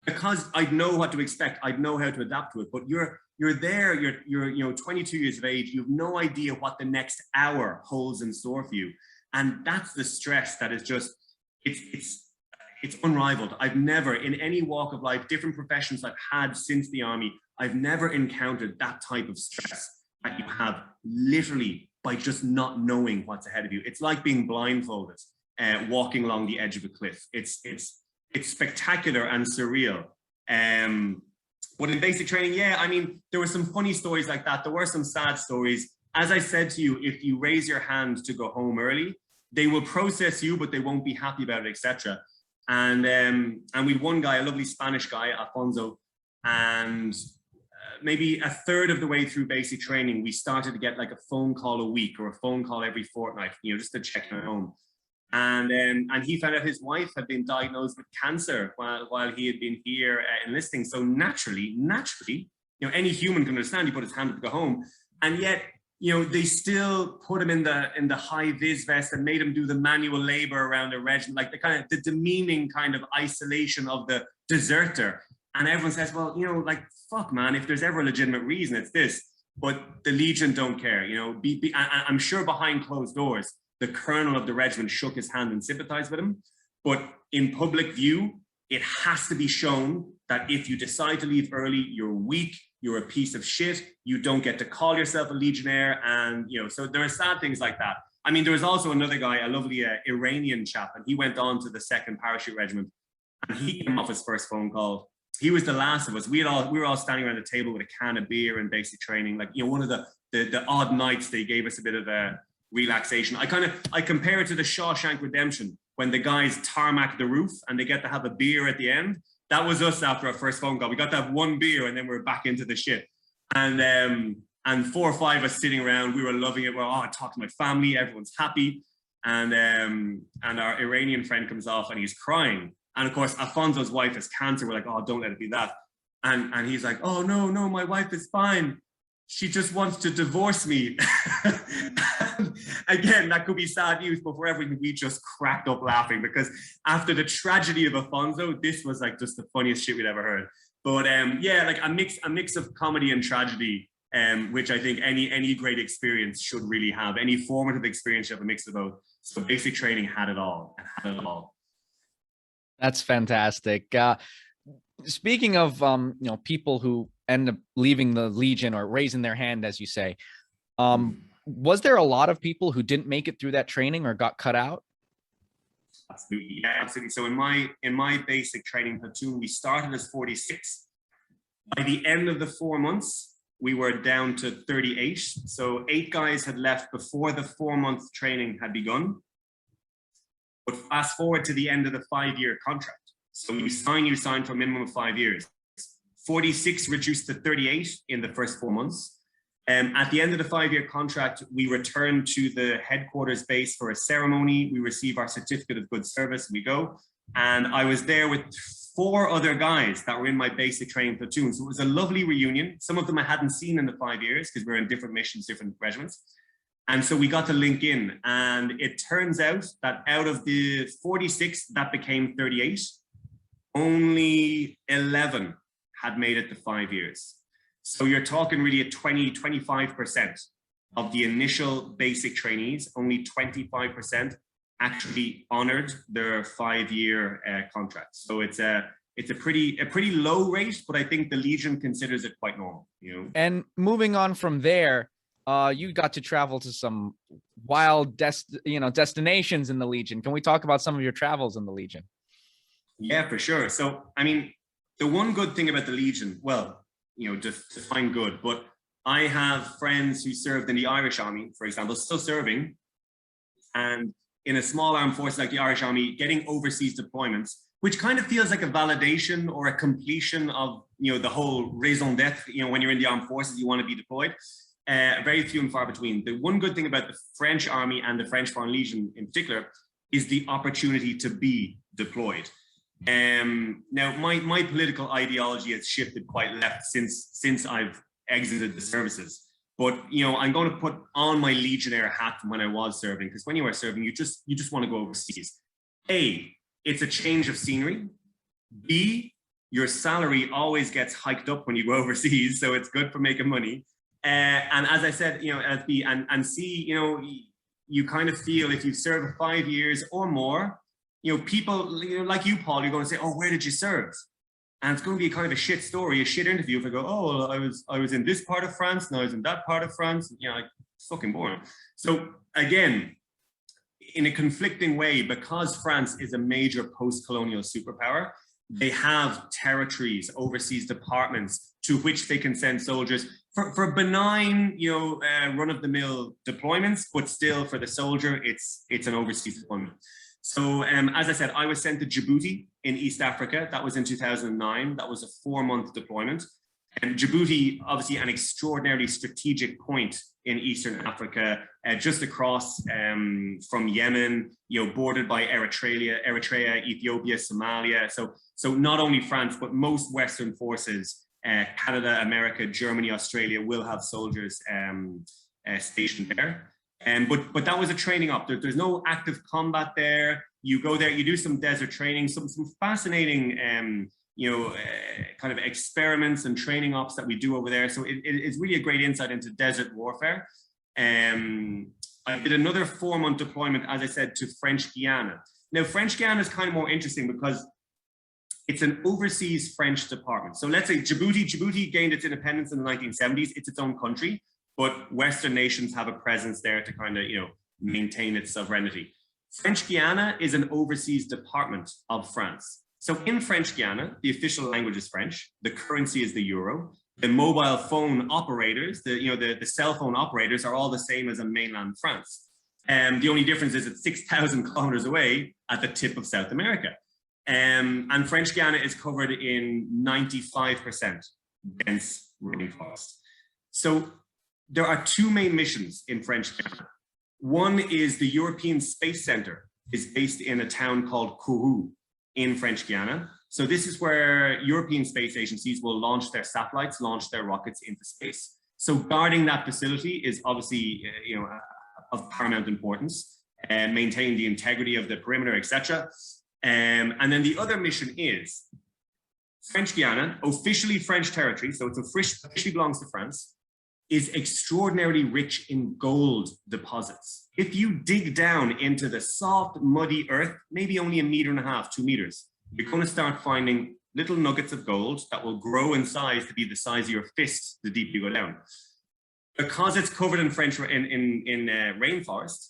because I'd know what to expect. I'd know how to adapt to it. But you're you're there, you're 22 years of age, you have no idea what the next hour holds in store for you. And that's the stress that is just, it's unrivaled. I've never, in any walk of life, different professions I've had since the army, I've never encountered that type of stress that you have literally by just not knowing what's ahead of you. It's like being blindfolded, walking along the edge of a cliff. It's spectacular and surreal. But in basic training, yeah, I mean, there were some funny stories like that. There were some sad stories. As I said to you, if you raise your hand to go home early, they will process you, but they won't be happy about it, etc. And we had one guy, a lovely Spanish guy, Alfonso, and maybe a third of the way through basic training, we started to get like a phone call a week or a phone call every fortnight, you know, just to check in home. And he found out his wife had been diagnosed with cancer while he had been here enlisting. So naturally, you know, any human can understand, he put his hand up to go home, and yet, you know, they still put him in the high vis vest and made him do the manual labor around the regiment, like the demeaning kind of isolation of the deserter. And everyone says, well, you know, like, fuck, man, if there's ever a legitimate reason, it's this. But the Legion don't care, you know. I'm sure behind closed doors, the colonel of the regiment shook his hand and sympathized with him. But in public view, it has to be shown that if you decide to leave early, you're weak, you're a piece of shit, you don't get to call yourself a Legionnaire. And, you know, so there are sad things like that. I mean, there was also another guy, a lovely Iranian chap, and he went on to the 2nd Parachute Regiment, and he came off his first phone call. He was the last of us. We were all standing around the table with a can of beer and basic training. Like, you know, one of the odd nights they gave us a bit of relaxation. I compare it to the Shawshank Redemption, when the guys tarmac the roof and they get to have a beer at the end. That was us after our first phone call. We got to have one beer and then we're back into the shit. And 4 or 5 of us sitting around, we were loving it. We're, I talk to my family, everyone's happy. And our Iranian friend comes off and he's crying. And of course, Alfonso's wife has cancer. We're like, oh, don't let it be that. And he's like, oh, no, my wife is fine. She just wants to divorce me. Again, that could be sad news, but for everything, we just cracked up laughing, because after the tragedy of Alfonso, this was like just the funniest shit we'd ever heard. But yeah, like a mix of comedy and tragedy, which I think any great experience should really have. Any formative experience should have a mix of both. So basic training had it all. That's fantastic. Speaking of you know, people who end up leaving the Legion or raising their hand, as you say, was there a lot of people who didn't make it through that training or got cut out? Absolutely, yeah, absolutely. So in my basic training platoon, we started as 46. By the end of the 4 months, we were down to 38. So 8 guys had left before the 4-month training had begun. But fast forward to the end of the 5-year contract. So you sign for a minimum of 5 years. 46 reduced to 38 in the first 4 months. At the end of the 5-year contract, we returned to the headquarters base for a ceremony. We receive our certificate of good service, we go. And I was there with 4 other guys that were in my basic training platoon. So it was a lovely reunion. Some of them I hadn't seen in the 5 years because we were in different missions, different regiments. And so we got to link in, and it turns out that out of the 46 that became 38, only 11 had made it to 5 years. So you're talking really at 25% of the initial basic trainees, only 25% actually honored their 5-year contract. So it's a pretty low rate, but I think the Legion considers it quite normal, you know. And moving on from there, you got to travel to some wild destinations in the Legion. Can we talk about some of your travels in the Legion? Yeah, for sure. So, I mean, the one good thing about the Legion, well, you know, just to find good, but I have friends who served in the Irish Army, for example, still serving, and in a small armed force like the Irish Army, getting overseas deployments, which kind of feels like a validation or a completion of, you know, the whole raison d'etre, you know, when you're in the armed forces, you want to be deployed. Very few and far between. The one good thing about the French Army and the French Foreign Legion in particular is the opportunity to be deployed. Now, my political ideology has shifted quite left since I've exited the services. But, you know, I'm going to put on my Legionnaire hat from when I was serving, because when you are serving, you just want to go overseas. A, it's a change of scenery. B, your salary always gets hiked up when you go overseas, so it's good for making money. And as I said, you know, and see, you know, you kind of feel if you've served 5 years or more, you know, people, you know, like you, Paul, you're going to say, oh, where did you serve? And it's going to be kind of a shit story, a shit interview. If I go, oh, well, I was in this part of France, and I was in that part of France, you know, like, it's fucking boring. So again, in a conflicting way, because France is a major post-colonial superpower, they have territories, overseas departments to which they can send soldiers for benign, you know, run-of-the-mill deployments, but still for the soldier, it's an overseas deployment. So as I said, I was sent to Djibouti in East Africa. That was in 2009. That was a 4-month deployment. And Djibouti, obviously an extraordinarily strategic point in Eastern Africa, just across from Yemen, you know, bordered by Eritrea, Ethiopia, Somalia. So not only France, but most Western forces, Canada, America, Germany, Australia will have soldiers stationed there. But that was a training op. There's no active combat there. You go there, you do some desert training, some fascinating, you know, kind of experiments and training ops that we do over there. So it's really a great insight into desert warfare. I did another 4-month deployment, as I said, to French Guiana. Now, French Guiana is kind of more interesting because it's an overseas French department. So let's say Djibouti gained its independence in the 1970s. It's its own country, but Western nations have a presence there to kind of, you know, maintain its sovereignty. French Guiana is an overseas department of France. So in French Guiana, the official language is French. The currency is the euro. The mobile phone operators, the cell phone operators are all the same as in mainland France. The only difference is it's 6,000 kilometers away at the tip of South America. And French Guiana is covered in 95% dense rainforest. So there are 2 main missions in French Guiana. One is the European Space Center is based in a town called Kourou in French Guiana. So this is where European space agencies will launch their satellites, launch their rockets into space. So guarding that facility is obviously, you know, of paramount importance, and maintain the integrity of the perimeter, etc. And then the other mission is French Guiana, officially French territory, so it's officially belongs to France, is extraordinarily rich in gold deposits. If you dig down into the soft, muddy earth, maybe only 1.5 meters, 2 meters, you're going to start finding little nuggets of gold that will grow in size to be the size of your fist the deeper you go down. Because it's covered in rainforest,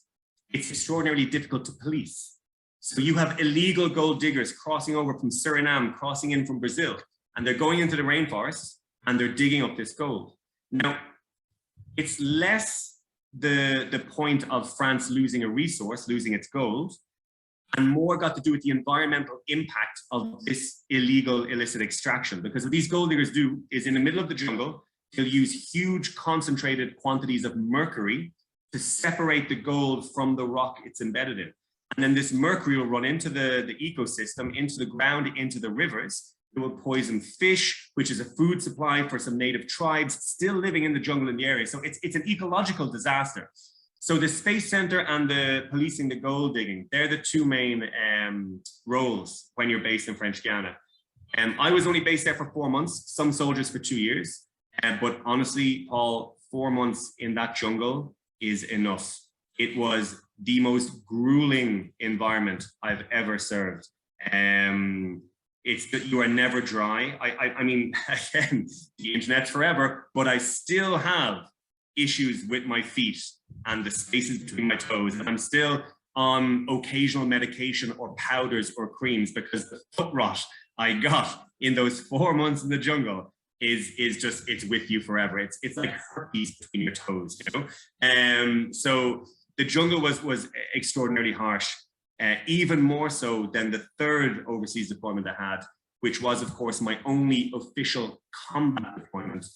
it's extraordinarily difficult to police. So you have illegal gold diggers crossing over from Suriname, crossing in from Brazil, and they're going into the rainforest and they're digging up this gold. Now, it's less the point of France losing a resource, losing its gold, and more got to do with the environmental impact of this illegal, illicit extraction. Because what these gold diggers do is in the middle of the jungle, they'll use huge concentrated quantities of mercury to separate the gold from the rock it's embedded in. And then this mercury will run into the ecosystem, into the ground, into the rivers. It will poison fish, which is a food supply for some native tribes still living in the jungle in the area. So it's an ecological disaster. So the Space Center and the policing the gold digging, they're the 2 main roles when you're based in French Guiana. I was only based there for 4 months, some soldiers for 2 years. But honestly, Paul, 4 months in that jungle is enough. It was the most grueling environment I've ever served. It's that you are never dry. I mean, again, the internet's forever, but I still have issues with my feet and the spaces between my toes. And I'm still on occasional medication or powders or creams because the foot rot I got in those 4 months in the jungle is just, it's with you forever. It's like herpes between your toes, you know? So the jungle was extraordinarily harsh. Even more so than the 3rd overseas deployment I had, which was, of course, my only official combat deployment.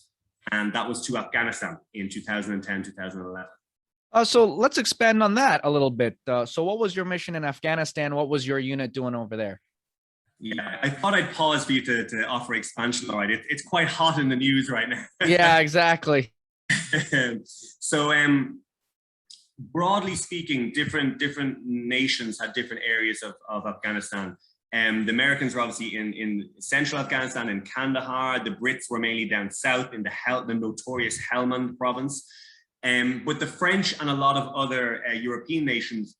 And that was to Afghanistan in 2010, 2011. So let's expand on that a little bit. So what was your mission in Afghanistan? What was your unit doing over there? Yeah, I thought I'd pause for you to offer expansion. All right, it's quite hot in the news right now. Yeah, exactly. So, broadly speaking, different nations had different areas of Afghanistan. The Americans were obviously in central Afghanistan, in Kandahar. The Brits were mainly down south in the notorious Helmand province. But the French and a lot of other European nations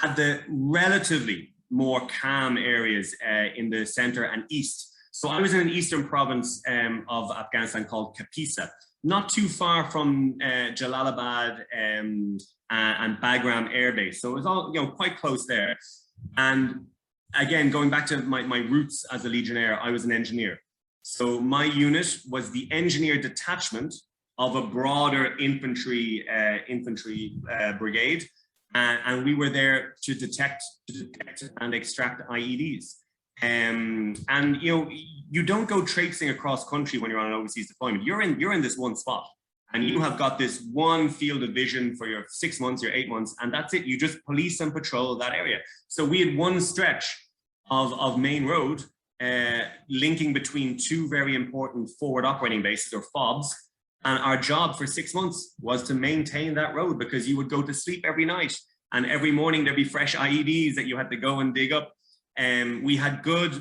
had the relatively more calm areas in the center and east. So I was in an eastern province of Afghanistan called Kapisa, not too far from Jalalabad and Bagram Air Base. So it was all, quite close there. And again, going back to my roots as a Legionnaire, I was an engineer. So my unit was the engineer detachment of a broader infantry brigade. And we were there to detect and extract IEDs. And you don't go traipsing across country when you're on an overseas deployment. You're in this one spot, and you have got this one field of vision for your 6 months, your 8 months, and that's it. You just police and patrol that area. So we had one stretch of main road linking between two very important forward operating bases, or FOBs. And our job for 6 months was to maintain that road, because you would go to sleep every night, and every morning there'd be fresh IEDs that you had to go and dig up. We had good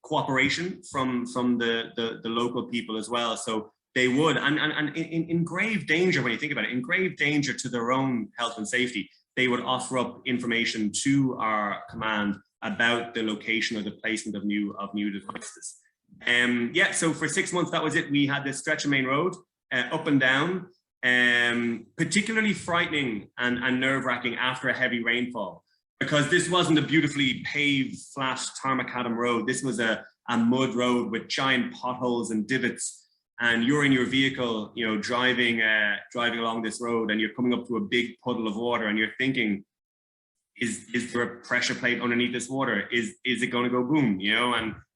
cooperation from the local people as well. So they would, and in grave danger, when you think about it, in grave danger to their own health and safety, they would offer up information to our command about the location or the placement of new devices. Yeah, so for 6 months, that was it. We had this stretch of main road up and down, particularly frightening and nerve-wracking after a heavy rainfall, because this wasn't a beautifully paved, flat tarmacadam road. This was a mud road with giant potholes and divots. And you're in your vehicle, driving along this road, and you're coming up to a big puddle of water, and you're thinking, is there a pressure plate underneath this water? Is it going to go boom?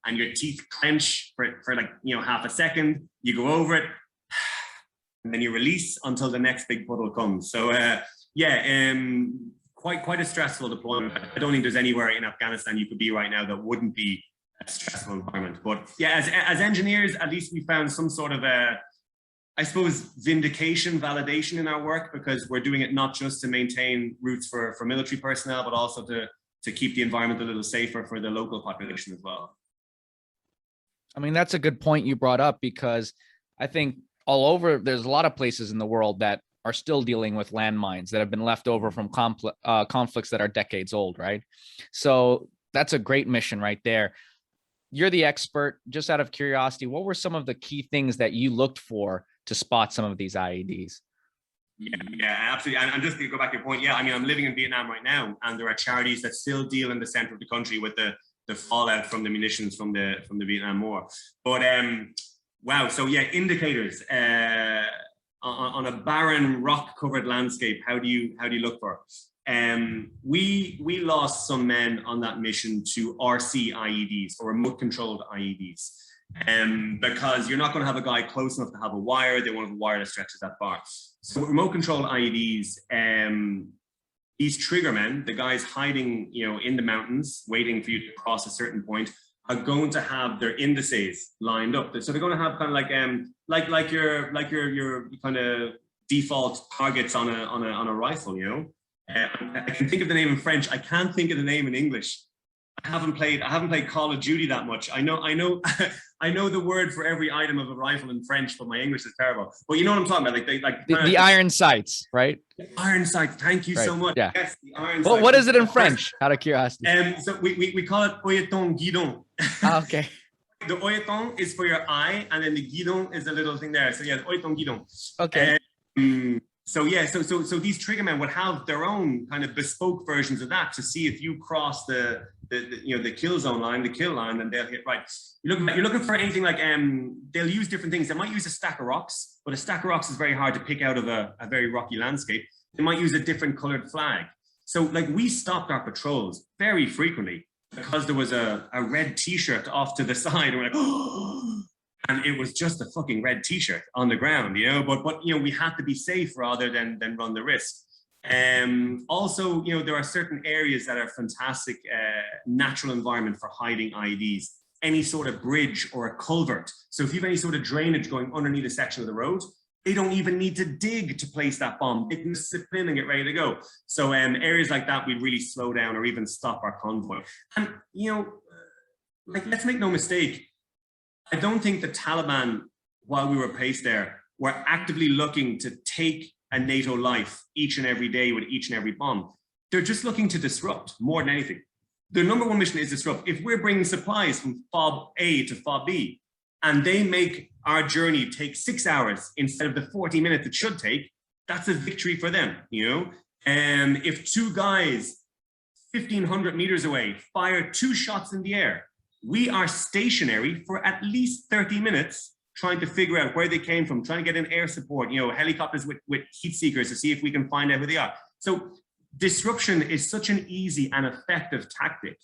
And your teeth clench for like, half a second. You go over it, and then you release until the next big puddle comes. So quite a stressful deployment. I don't think there's anywhere in Afghanistan you could be right now that wouldn't be a stressful environment. But yeah, as engineers, at least we found some sort of I suppose, validation in our work, because we're doing it not just to maintain routes for military personnel, but also to keep the environment a little safer for the local population as well. I mean, that's a good point you brought up, because I think all over, there's a lot of places in the world that are still dealing with landmines that have been left over from conflicts that are decades old, right? So that's a great mission right there. You're the expert. Just out of curiosity, what were some of the key things that you looked for to spot some of these IEDs? Yeah, absolutely. And just to go back to your point, yeah, I mean, I'm living in Vietnam right now, and there are charities that still deal in the center of the country with the fallout from the munitions from the Vietnam War. But wow, so yeah, indicators on a barren, rock-covered landscape. How do you look for? We lost some men on that mission to RC IEDs, or remote-controlled IEDs. Because you're not going to have a guy close enough to have a wire. They won't have a wire that stretches that far. So remote-controlled IEDs, these triggermen, the guys hiding, in the mountains, waiting for you to cross a certain point, are going to have their indices lined up. So they're going to have kind of like your kind of default targets on a rifle. I can think of the name in French. I can't think of the name in English. I haven't played Call of Duty that much. I know I know the word for every item of a rifle in French, but my English is terrible. But you know what I'm talking about, the iron sights, right? Iron sights. Thank you so much. Yeah. Yes, the iron Well, sights. what is it in French? Out of curiosity. So we call it oeilleton guidon. Okay. The oeilleton is for your eye, and then the guidon is the little thing there. So yeah, the oeilleton guidon. Okay. So yeah, so these triggermen would have their own kind of bespoke versions of that to see if you cross the kill zone line, the kill line, and they'll hit right. You're looking for anything like they'll use different things. They might use a stack of rocks, but a stack of rocks is very hard to pick out of a very rocky landscape. They might use a different colored flag. So like we stopped our patrols very frequently because there was a red T-shirt off to the side, and we're like, oh. And it was just a fucking red T-shirt on the ground, but we had to be safe rather than run the risk. Also, there are certain areas that are fantastic natural environment for hiding IEDs. Any sort of bridge or a culvert. So if you have any sort of drainage going underneath a section of the road, they don't even need to dig to place that bomb. They can just slip in and get ready to go. So areas like that, we'd really slow down or even stop our convoy. And, you know, like, let's make no mistake, I don't think the Taliban, while we were placed there, were actively looking to take a NATO life each and every day with each and every bomb. They're just looking to disrupt more than anything. Their number one mission is disrupt. If we're bringing supplies from FOB A to FOB B, and they make our journey take 6 hours instead of the 40 minutes it should take, that's a victory for them, you know? And if two guys 1,500 meters away fire 2 shots in the air, we are stationary for at least 30 minutes trying to figure out where they came from, trying to get in air support, you know, helicopters with heat seekers to see if we can find out who they are. So disruption is such an easy and effective tactic.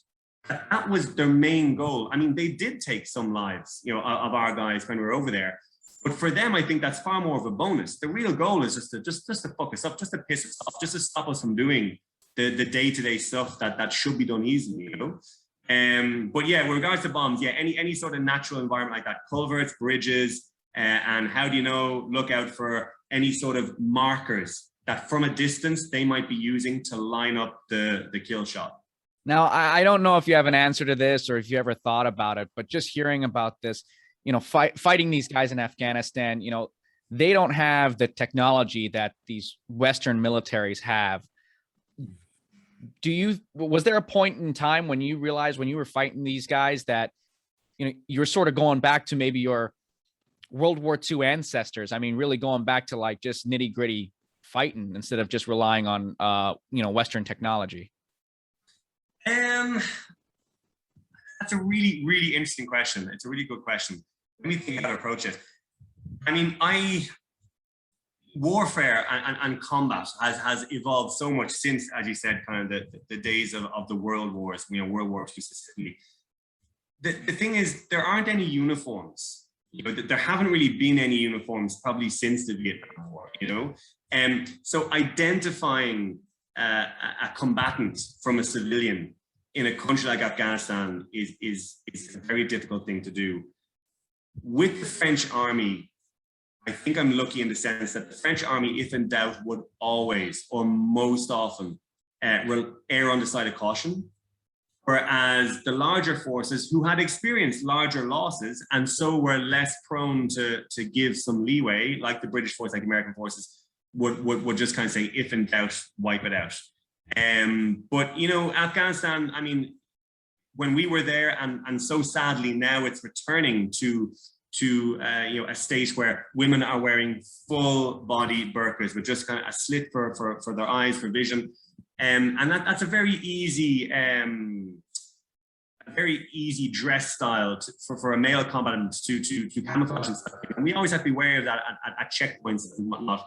That was their main goal. I mean, they did take some lives, you know, of our guys when we were over there. But for them, I think that's far more of a bonus. The real goal is just to fuck us up, just to piss us off, just to stop us from doing the day-to-day stuff that should be done easily, you know. But yeah, with regards to bombs, yeah, any sort of natural environment like that, culverts, bridges, and how do you know, look out for any sort of markers that from a distance they might be using to line up the kill shot. Now, I don't know if you have an answer to this or if you ever thought about it, but just hearing about this, you know, fighting these guys in Afghanistan, you know, they don't have the technology that these Western militaries have. Was there a point in time when you realized when you were fighting these guys that, you know, you're sort of going back to maybe your World War II ancestors? I mean, really going back to like just nitty gritty fighting instead of just relying on, you know, Western technology. That's a really, really interesting question. It's a really good question. Let me think how to approach it. I mean, warfare and combat has evolved so much since, as you said, kind of the days of the world wars, you know, World War II specifically. The thing is, there aren't any uniforms. You know, there haven't really been any uniforms probably since the Vietnam War, you know? So identifying a combatant from a civilian in a country like Afghanistan is a very difficult thing to do. With the French army, I think I'm lucky in the sense that the French army, if in doubt, would always or most often err on the side of caution. Whereas the larger forces who had experienced larger losses and so were less prone to give some leeway, like the British force, like American forces, would just kind of say, if in doubt, wipe it out. But, you know, Afghanistan, I mean, when we were there, and so sadly now it's returning to you know, a state where women are wearing full body burqas with just kind of a slit for their eyes, for vision. And that's a very easy dress style for a male combatant to camouflage and stuff. And we always have to be aware of that at checkpoints and whatnot.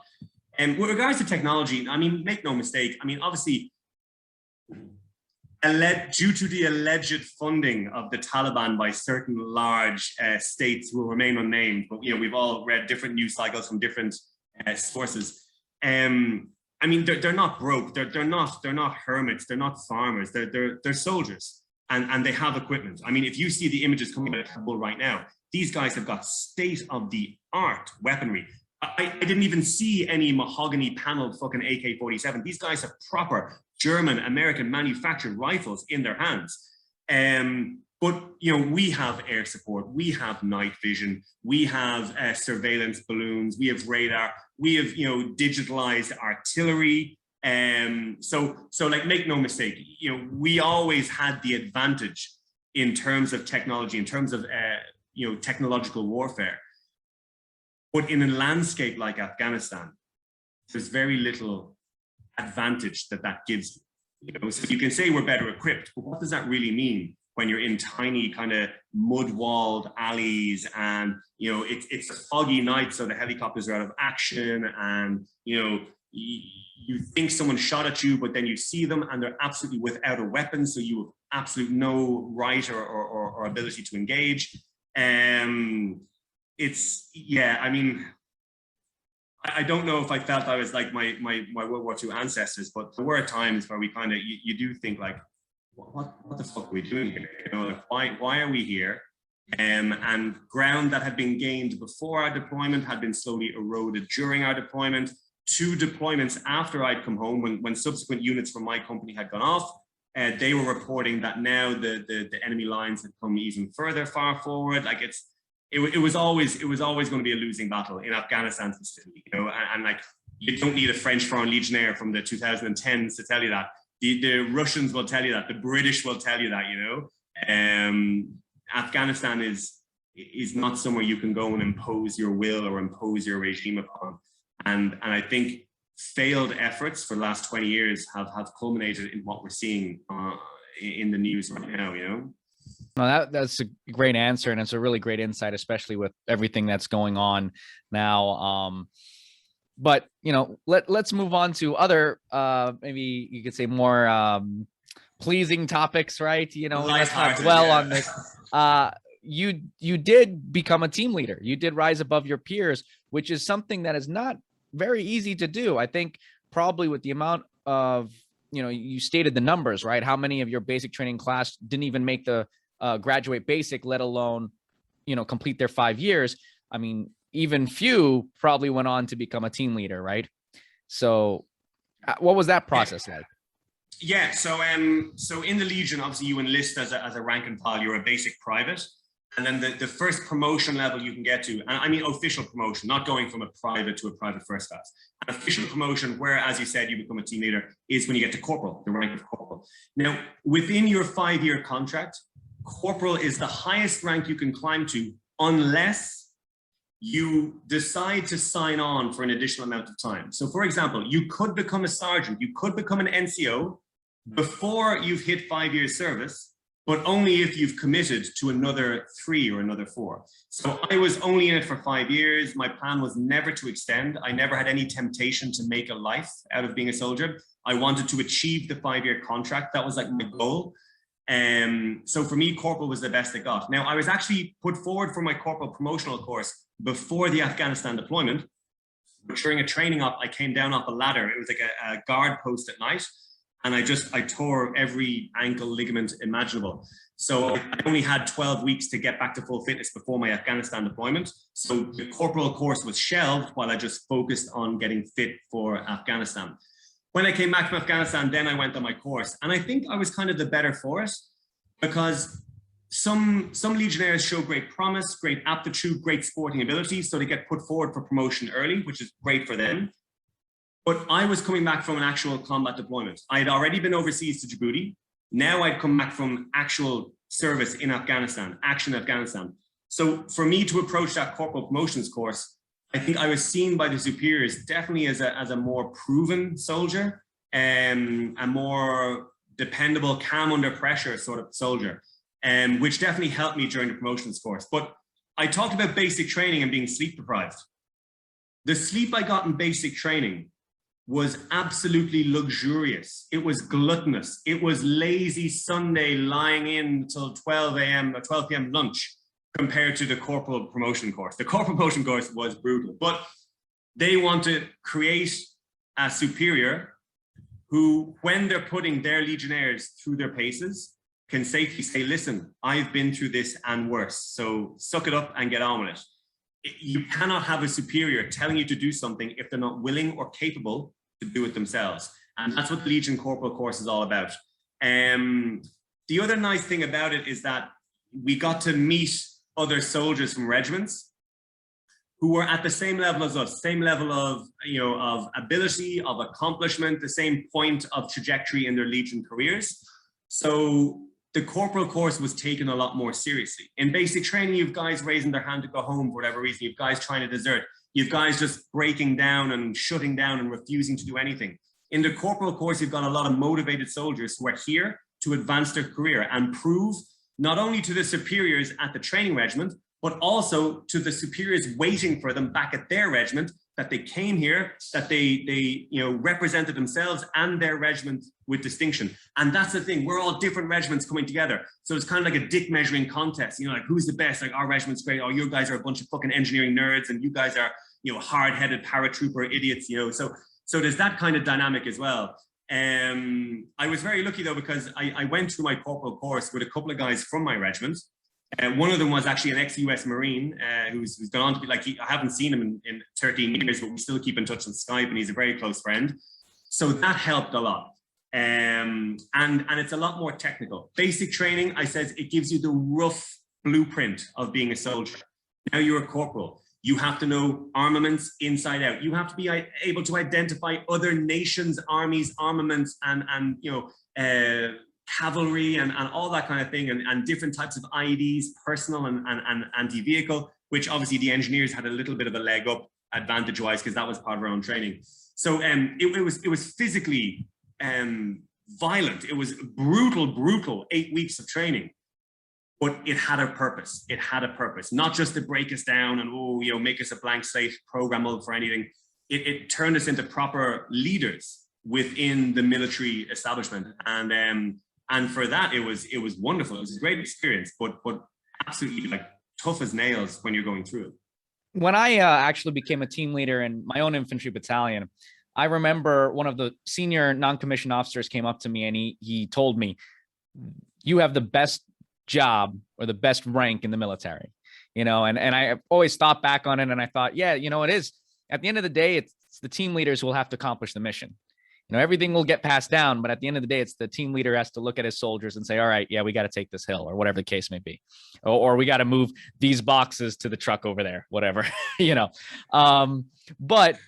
And with regards to technology, I mean, make no mistake, I mean, obviously, due to the alleged funding of the Taliban by certain large states who will remain unnamed, but you know, we've all read different news cycles from different sources. I mean, they're not broke. They're not hermits. They're not farmers. They're soldiers, and they have equipment. I mean, if you see the images coming out of Kabul right now, these guys have got state-of-the-art weaponry. I didn't even see any mahogany paneled fucking AK-47. These guys have proper German, American manufactured rifles in their hands. But, you know, we have air support, we have night vision, we have surveillance balloons, we have radar, we have, you know, digitalized artillery. So like, make no mistake, you know, we always had the advantage in terms of technology, in terms of, you know, technological warfare. But in a landscape like Afghanistan, there's very little advantage that gives you. You know, so you can say we're better equipped, but what does that really mean when you're in tiny kind of mud-walled alleys and, you know, it's a foggy night, so the helicopters are out of action, and, you know, you think someone shot at you, but then you see them and they're absolutely without a weapon, so you have absolutely no right or ability to engage. It's, yeah, I mean, I don't know if I felt I was like my World War II ancestors, but there were times where we kind of, you do think like, what the fuck are we doing here? You know, like, why are we here? And ground that had been gained before our deployment had been slowly eroded during our deployment. 2 deployments after I'd come home, when subsequent units from my company had gone off, they were reporting that now the enemy lines had come even far forward. Like it was always going to be a losing battle in Afghanistan specifically, you know, and like you don't need a French Foreign Legionnaire from the 2010s to tell you that. The Russians will tell you that. The British will tell you that, you know. Afghanistan is not somewhere you can go and impose your will or impose your regime upon. And I think failed efforts for the last 20 years have culminated in what we're seeing in the news right now, you know? No, that's a great answer. And it's a really great insight, especially with everything that's going on now. But, you know, let's move on to other, maybe you could say more pleasing topics, right? You know, let's not dwell on this. You did become a team leader. You did rise above your peers, which is something that is not very easy to do. I think probably with the amount of, you know, you stated the numbers, right? How many of your basic training class didn't even make the graduate basic, let alone, you know, complete their 5 years. I mean, even few probably went on to become a team leader, right? So what was that process like? Yeah, so in the Legion, obviously you enlist as a rank and file. You're a basic private. And then the first promotion level you can get to, and I mean official promotion, not going from a private to a private first class. An official promotion where, as you said, you become a team leader is when you get to corporal, the rank of corporal. Now, within your 5-year contract, corporal is the highest rank you can climb to unless you decide to sign on for an additional amount of time. So for example, you could become a sergeant, you could become an NCO before you've hit 5 years service, but only if you've committed to another 3 or another 4. So I was only in it for 5 years. My plan was never to extend. I never had any temptation to make a life out of being a soldier. I wanted to achieve the 5-year contract. That was like my goal. So for me, corporal was the best it got. Now, I was actually put forward for my corporal promotional course before the Afghanistan deployment. But during a training up, I came down off a ladder. It was like a guard post at night. And I tore every ankle ligament imaginable. So I only had 12 weeks to get back to full fitness before my Afghanistan deployment. So the corporal course was shelved while I just focused on getting fit for Afghanistan. When I came back from Afghanistan, then I went on my course. And I think I was kind of the better for it because some Legionnaires show great promise, great aptitude, great sporting ability. So they get put forward for promotion early, which is great for them. But I was coming back from an actual combat deployment. I had already been overseas to Djibouti. Now I'd come back from actual service in Afghanistan, action in Afghanistan. So for me to approach that corporal promotions course, I think I was seen by the superiors definitely as a more proven soldier and a more dependable, calm under pressure sort of soldier, which definitely helped me during the promotions course. But I talked about basic training and being sleep deprived. The sleep I got in basic training was absolutely luxurious. It was gluttonous. It was lazy Sunday lying in till 12 a.m. or 12 p.m. lunch compared to the corporal promotion course. The corporal promotion course was brutal, but they want to create a superior who, when they're putting their Legionnaires through their paces, can safely say, listen, I've been through this and worse, so suck it up and get on with it. You cannot have a superior telling you to do something if they're not willing or capable to do it themselves. And that's what the Legion Corporal course is all about. The other nice thing about it is that we got to meet other soldiers from regiments who were at the same level as us, same level of, of ability, of accomplishment, the same point of trajectory in their Legion careers. So the corporal course was taken a lot more seriously. In basic training, you've guys raising their hand to go home for whatever reason. You've guys trying to desert. You've guys just breaking down and shutting down and refusing to do anything. In the corporal course, you've got a lot of motivated soldiers who are here to advance their career and prove not only to the superiors at the training regiment, but also to the superiors waiting for them back at their regiment, that they came here, that they represented themselves and their regiment with distinction. And that's the thing, we're all different regiments coming together. So it's kind of like a dick measuring contest, like who's the best? Like our regiment's great, oh, you guys are a bunch of fucking engineering nerds and you guys are, hard-headed paratrooper idiots, So there's that kind of dynamic as well. I was very lucky though, because I went through my corporal course with a couple of guys from my regiment. One of them was actually an ex-US Marine who's gone on to be like, I haven't seen him in 13 years, but we still keep in touch on Skype, and he's a very close friend. So that helped a lot. And it's a lot more technical. Basic training, I said, it gives you the rough blueprint of being a soldier. Now you're a corporal. You have to know armaments inside out. You have to be able to identify other nations' armies, armaments, and you know, cavalry and all that kind of thing, and different types of IEDs, personal and anti-vehicle, which obviously the engineers had a little bit of a leg up advantage-wise because that was part of our own training. So it was physically violent. It was brutal 8 weeks of training. But it had a purpose. It had a purpose, not just to break us down and, oh, you know, make us a blank slate programmable for anything. It turned us into proper leaders within the military establishment. And for that, it was wonderful. It was a great experience, but absolutely like tough as nails when you're going through it. When I actually became a team leader in my own infantry battalion, I remember one of the senior non-commissioned officers came up to me and he told me, "You have the best job or the best rank in the military," you know, and I always thought back on it and I thought, yeah, you know, it is at the end of the day, it's the team leaders who will have to accomplish the mission. You know, everything will get passed down, but at the end of the day, it's the team leader has to look at his soldiers and say, all right, yeah, we got to take this hill or whatever the case may be, or we got to move these boxes to the truck over there, whatever, you know. But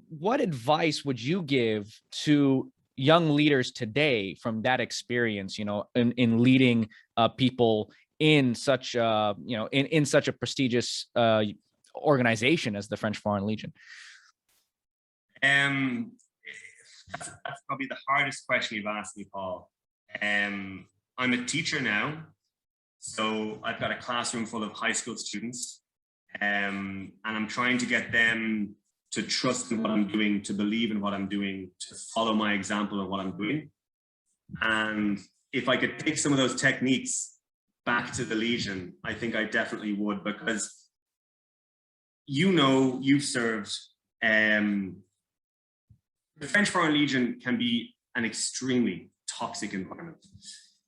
what advice would you give to young leaders today from that experience, you know, in leading people in such you know, in such a prestigious organization as the French Foreign Legion? That's probably the hardest question you've asked me, Paul. I'm a teacher now, so I've got a classroom full of high school students, and I'm trying to get them to trust in what I'm doing, to believe in what I'm doing, to follow my example of what I'm doing. And if I could take some of those techniques back to the Legion, I think I definitely would, because, you know, you've served, the French Foreign Legion can be an extremely toxic environment.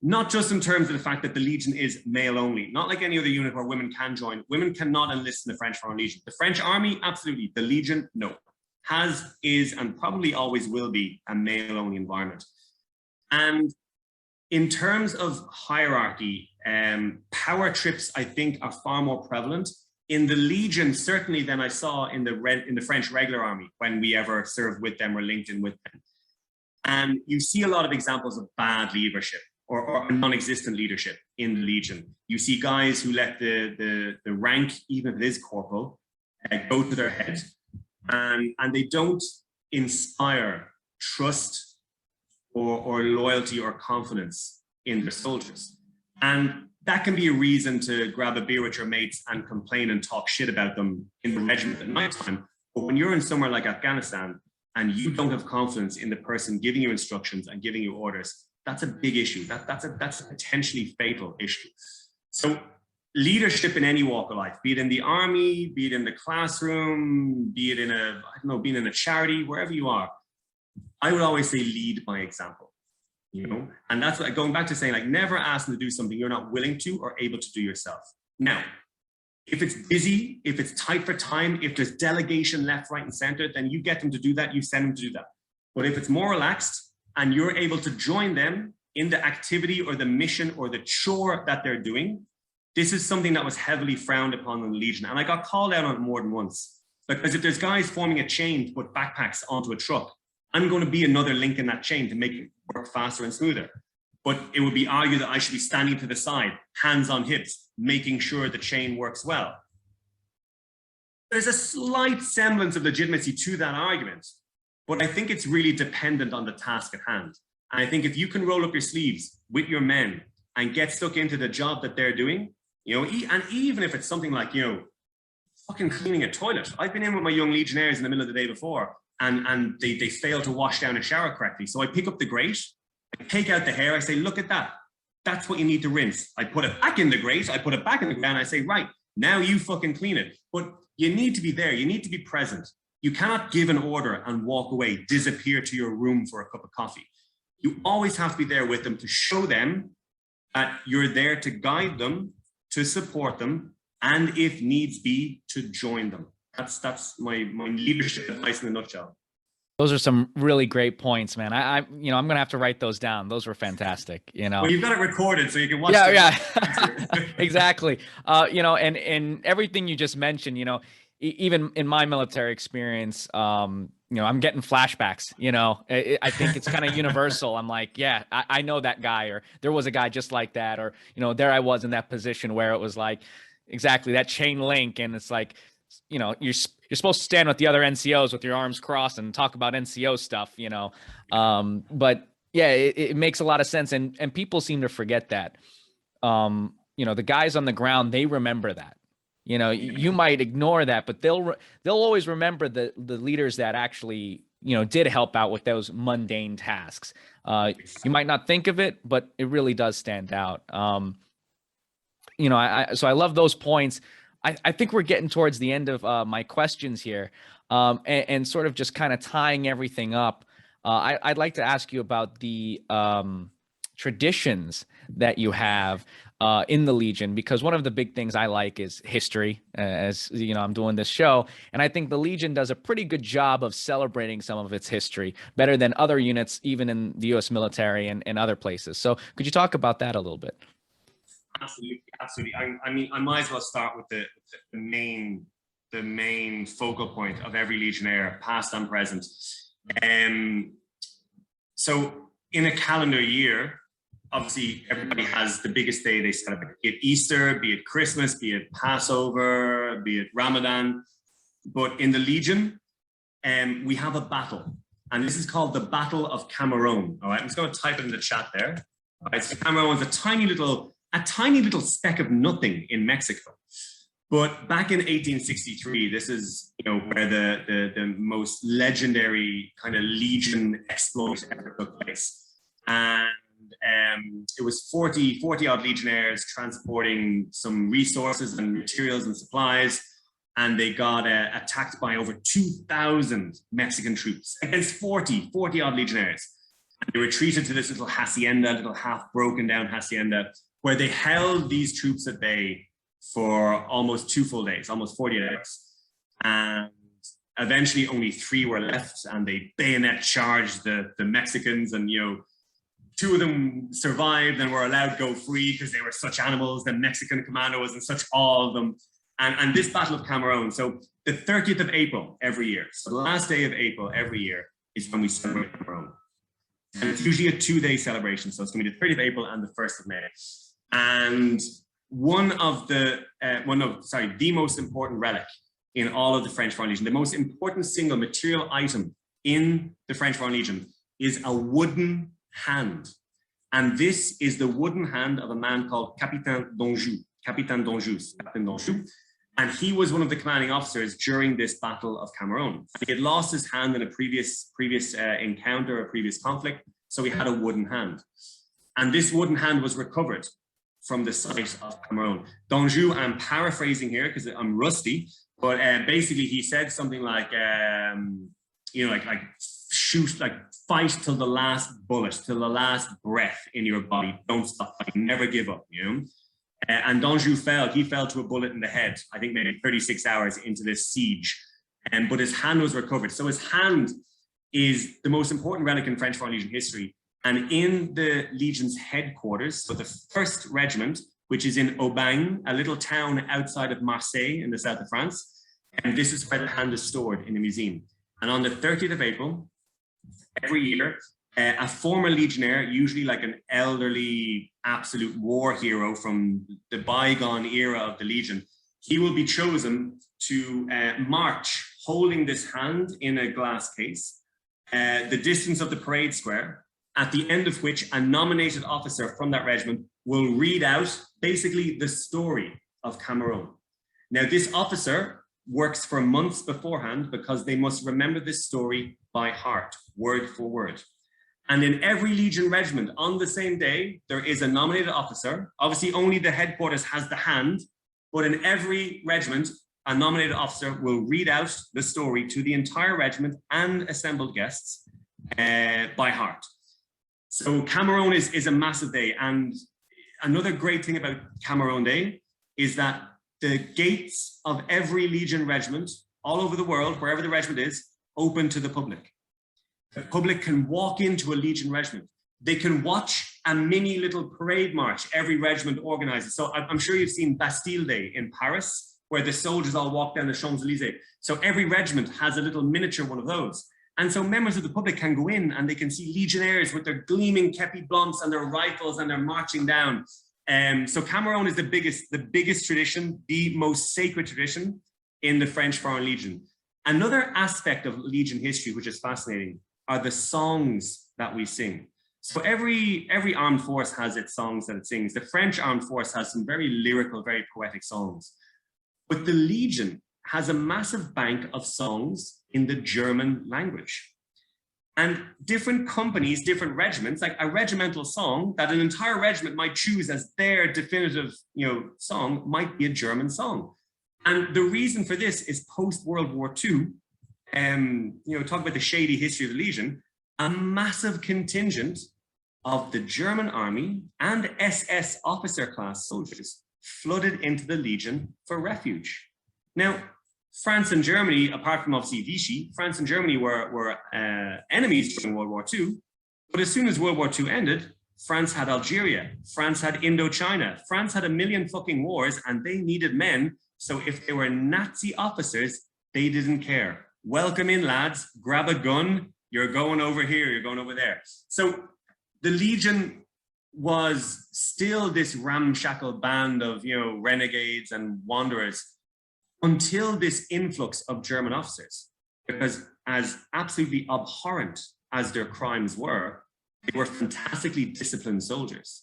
Not just in terms of the fact that the Legion is male only, not like any other unit where women can join. Women cannot enlist in the French Foreign Legion. The French Army, absolutely. The Legion, no. Has, is, and probably always will be a male only environment. And in terms of hierarchy, power trips, I think, are far more prevalent in the Legion, certainly, than I saw in the French regular army when we ever served with them or linked in with them. And you see a lot of examples of bad leadership or non-existent leadership in the Legion. You see guys who let the rank, even if it is corporal, go to their head, and they don't inspire trust or loyalty or confidence in their soldiers. And that can be a reason to grab a beer with your mates and complain and talk shit about them in the regiment at night time. But when you're in somewhere like Afghanistan and you don't have confidence in the person giving you instructions and giving you orders, that's a big issue. That's a potentially fatal issue. So leadership in any walk of life, be it in the army, be it in the classroom, be it in a, I don't know, being in a charity, wherever you are, I would always say lead by example. You know, and that's what, going back to saying, like, never ask them to do something you're not willing to or able to do yourself. Now, if it's busy, if it's tight for time, if there's delegation left, right, and center, then you get them to do that, you send them to do that. But if it's more relaxed and you're able to join them in the activity or the mission or the chore that they're doing, this is something that was heavily frowned upon in the Legion. And I got called out on it more than once. Because if there's guys forming a chain to put backpacks onto a truck, I'm going to be another link in that chain to make it work faster and smoother. But it would be argued that I should be standing to the side, hands on hips, making sure the chain works well. There's a slight semblance of legitimacy to that argument, but I think it's really dependent on the task at hand. And I think if you can roll up your sleeves with your men and get stuck into the job that they're doing, you know, and even if it's something like, you know, fucking cleaning a toilet. I've been in with my young Legionnaires in the middle of the day before, and they fail to wash down a shower correctly. So I pick up the grate, I take out the hair, I say, look at that. That's what you need to rinse. I put it back in the grate, I put it back in the ground, I say, right, now you fucking clean it. But you need to be there, you need to be present. You cannot give an order and walk away, disappear to your room for a cup of coffee. You always have to be there with them to show them that you're there to guide them to support them, and if needs be, to join them. That's my leadership advice in a nutshell. Those are some really great points, man. I'm going to have to write those down. Those were fantastic, Well, you've got it recorded so you can watch Yeah. Exactly. And everything you just mentioned, even in my military experience, I'm getting flashbacks, I think it's kind of universal. I'm like, yeah, I know that guy, or there was a guy just like that, or, there I was in that position where it was like, exactly that chain link. And it's like, you're supposed to stand with the other NCOs with your arms crossed and talk about NCO stuff, but yeah, it makes a lot of sense. And people seem to forget that, the guys on the ground, they remember that, you might ignore that, but they'll always remember the leaders that actually, did help out with those mundane tasks. You might not think of it, but it really does stand out. So I love those points. I think we're getting towards the end of my questions here, and sort of just kind of tying everything up. I'd like to ask you about the traditions that you have in the Legion, because one of the big things I like is history, as I'm doing this show. And I think the Legion does a pretty good job of celebrating some of its history, better than other units, even in the US military and other places. So could you talk about that a little bit? Absolutely. I mean, I might as well start with the main focal point of every Legionnaire, past and present. So in a calendar year, obviously everybody has the biggest day they celebrate, be it Easter, be it Christmas, be it Passover, be it Ramadan. But in the Legion, we have a battle, and this is called the Battle of Cameroon. All right, I'm just going to type it in the chat there. All right, so Cameroon is a tiny little speck of nothing in Mexico. But back in 1863, this is where the most legendary kind of Legion exploit ever took place. And it was 40 odd Legionnaires transporting some resources and materials and supplies, and they got attacked by over 2,000 Mexican troops against 40 odd Legionnaires. And they retreated to this little hacienda, little half broken down hacienda, where they held these troops at bay for almost 2 full days, almost 40 hours. And eventually only 3 were left, and they bayonet charged the Mexicans, and 2 of them survived and were allowed to go free because they were such animals. The Mexican commando was in such awe of them. And this Battle of Cameroon, so the 30th of April every year, so the last day of April every year is when we celebrate Cameroon. And it's usually a 2-day celebration, so it's going to be the 30th of April and the 1st of May. And the most important relic in all of the French Foreign Legion, the most important single material item in the French Foreign Legion is a wooden hand. And this is the wooden hand of a man called Capitaine Donjou. And he was one of the commanding officers during this Battle of Cameroon. He had lost his hand in a previous encounter, a previous conflict, so he had a wooden hand. And this wooden hand was recovered from the site of Cameroon. Donjou, I'm paraphrasing here because I'm rusty, but basically he said something like, fight till the last bullet, till the last breath in your body. Don't stop fighting, never give up, And Donjou he fell to a bullet in the head, I think maybe 36 hours into this siege, but his hand was recovered. So his hand is the most important relic in French Foreign Legion history. And in the Legion's headquarters, so the 1st Regiment, which is in Aubagne, a little town outside of Marseille in the south of France, and this is where the hand is stored in the museum. And on the 30th of April, every year, a former Legionnaire, usually like an elderly, absolute war hero from the bygone era of the Legion, he will be chosen to march holding this hand in a glass case, the distance of the parade square, at the end of which a nominated officer from that regiment will read out basically the story of Cameroon. Now, this officer works for months beforehand because they must remember this story by heart, word for word. And in every Legion regiment on the same day, there is a nominated officer. Obviously, only the headquarters has the hand, but in every regiment, a nominated officer will read out the story to the entire regiment and assembled guests by heart. So Cameroon is a massive day. And another great thing about Cameroon Day is that the gates of every Legion regiment all over the world, wherever the regiment is, open to the public. The public can walk into a Legion regiment. They can watch a mini little parade march every regiment organizes. So I'm sure you've seen Bastille Day in Paris, where the soldiers all walk down the Champs-Élysées. So every regiment has a little miniature one of those. And so members of the public can go in and they can see Legionnaires with their gleaming kepi blunts and their rifles, and they're marching down. So Cameroon is the biggest tradition, the most sacred tradition in the French Foreign Legion. Another aspect of Legion history, which is fascinating, are the songs that we sing. So every armed force has its songs that it sings. The French armed force has some very lyrical, very poetic songs. But the Legion has a massive bank of songs in the German language. And different companies, different regiments, like a regimental song that an entire regiment might choose as their definitive, song might be a German song. And the reason for this is post-World War II, talk about the shady history of the Legion, a massive contingent of the German army and SS officer class soldiers flooded into the Legion for refuge. Now, France and Germany, apart from obviously Vichy, France and Germany were enemies during World War II. But as soon as World War II ended, France had Algeria, France had Indochina, France had a million fucking wars, and they needed men. So if they were Nazi officers, they didn't care. Welcome in, lads, grab a gun, you're going over here, you're going over there. So the Legion was still this ramshackle band of, renegades and wanderers until this influx of German officers, because as absolutely abhorrent as their crimes were, they were fantastically disciplined soldiers.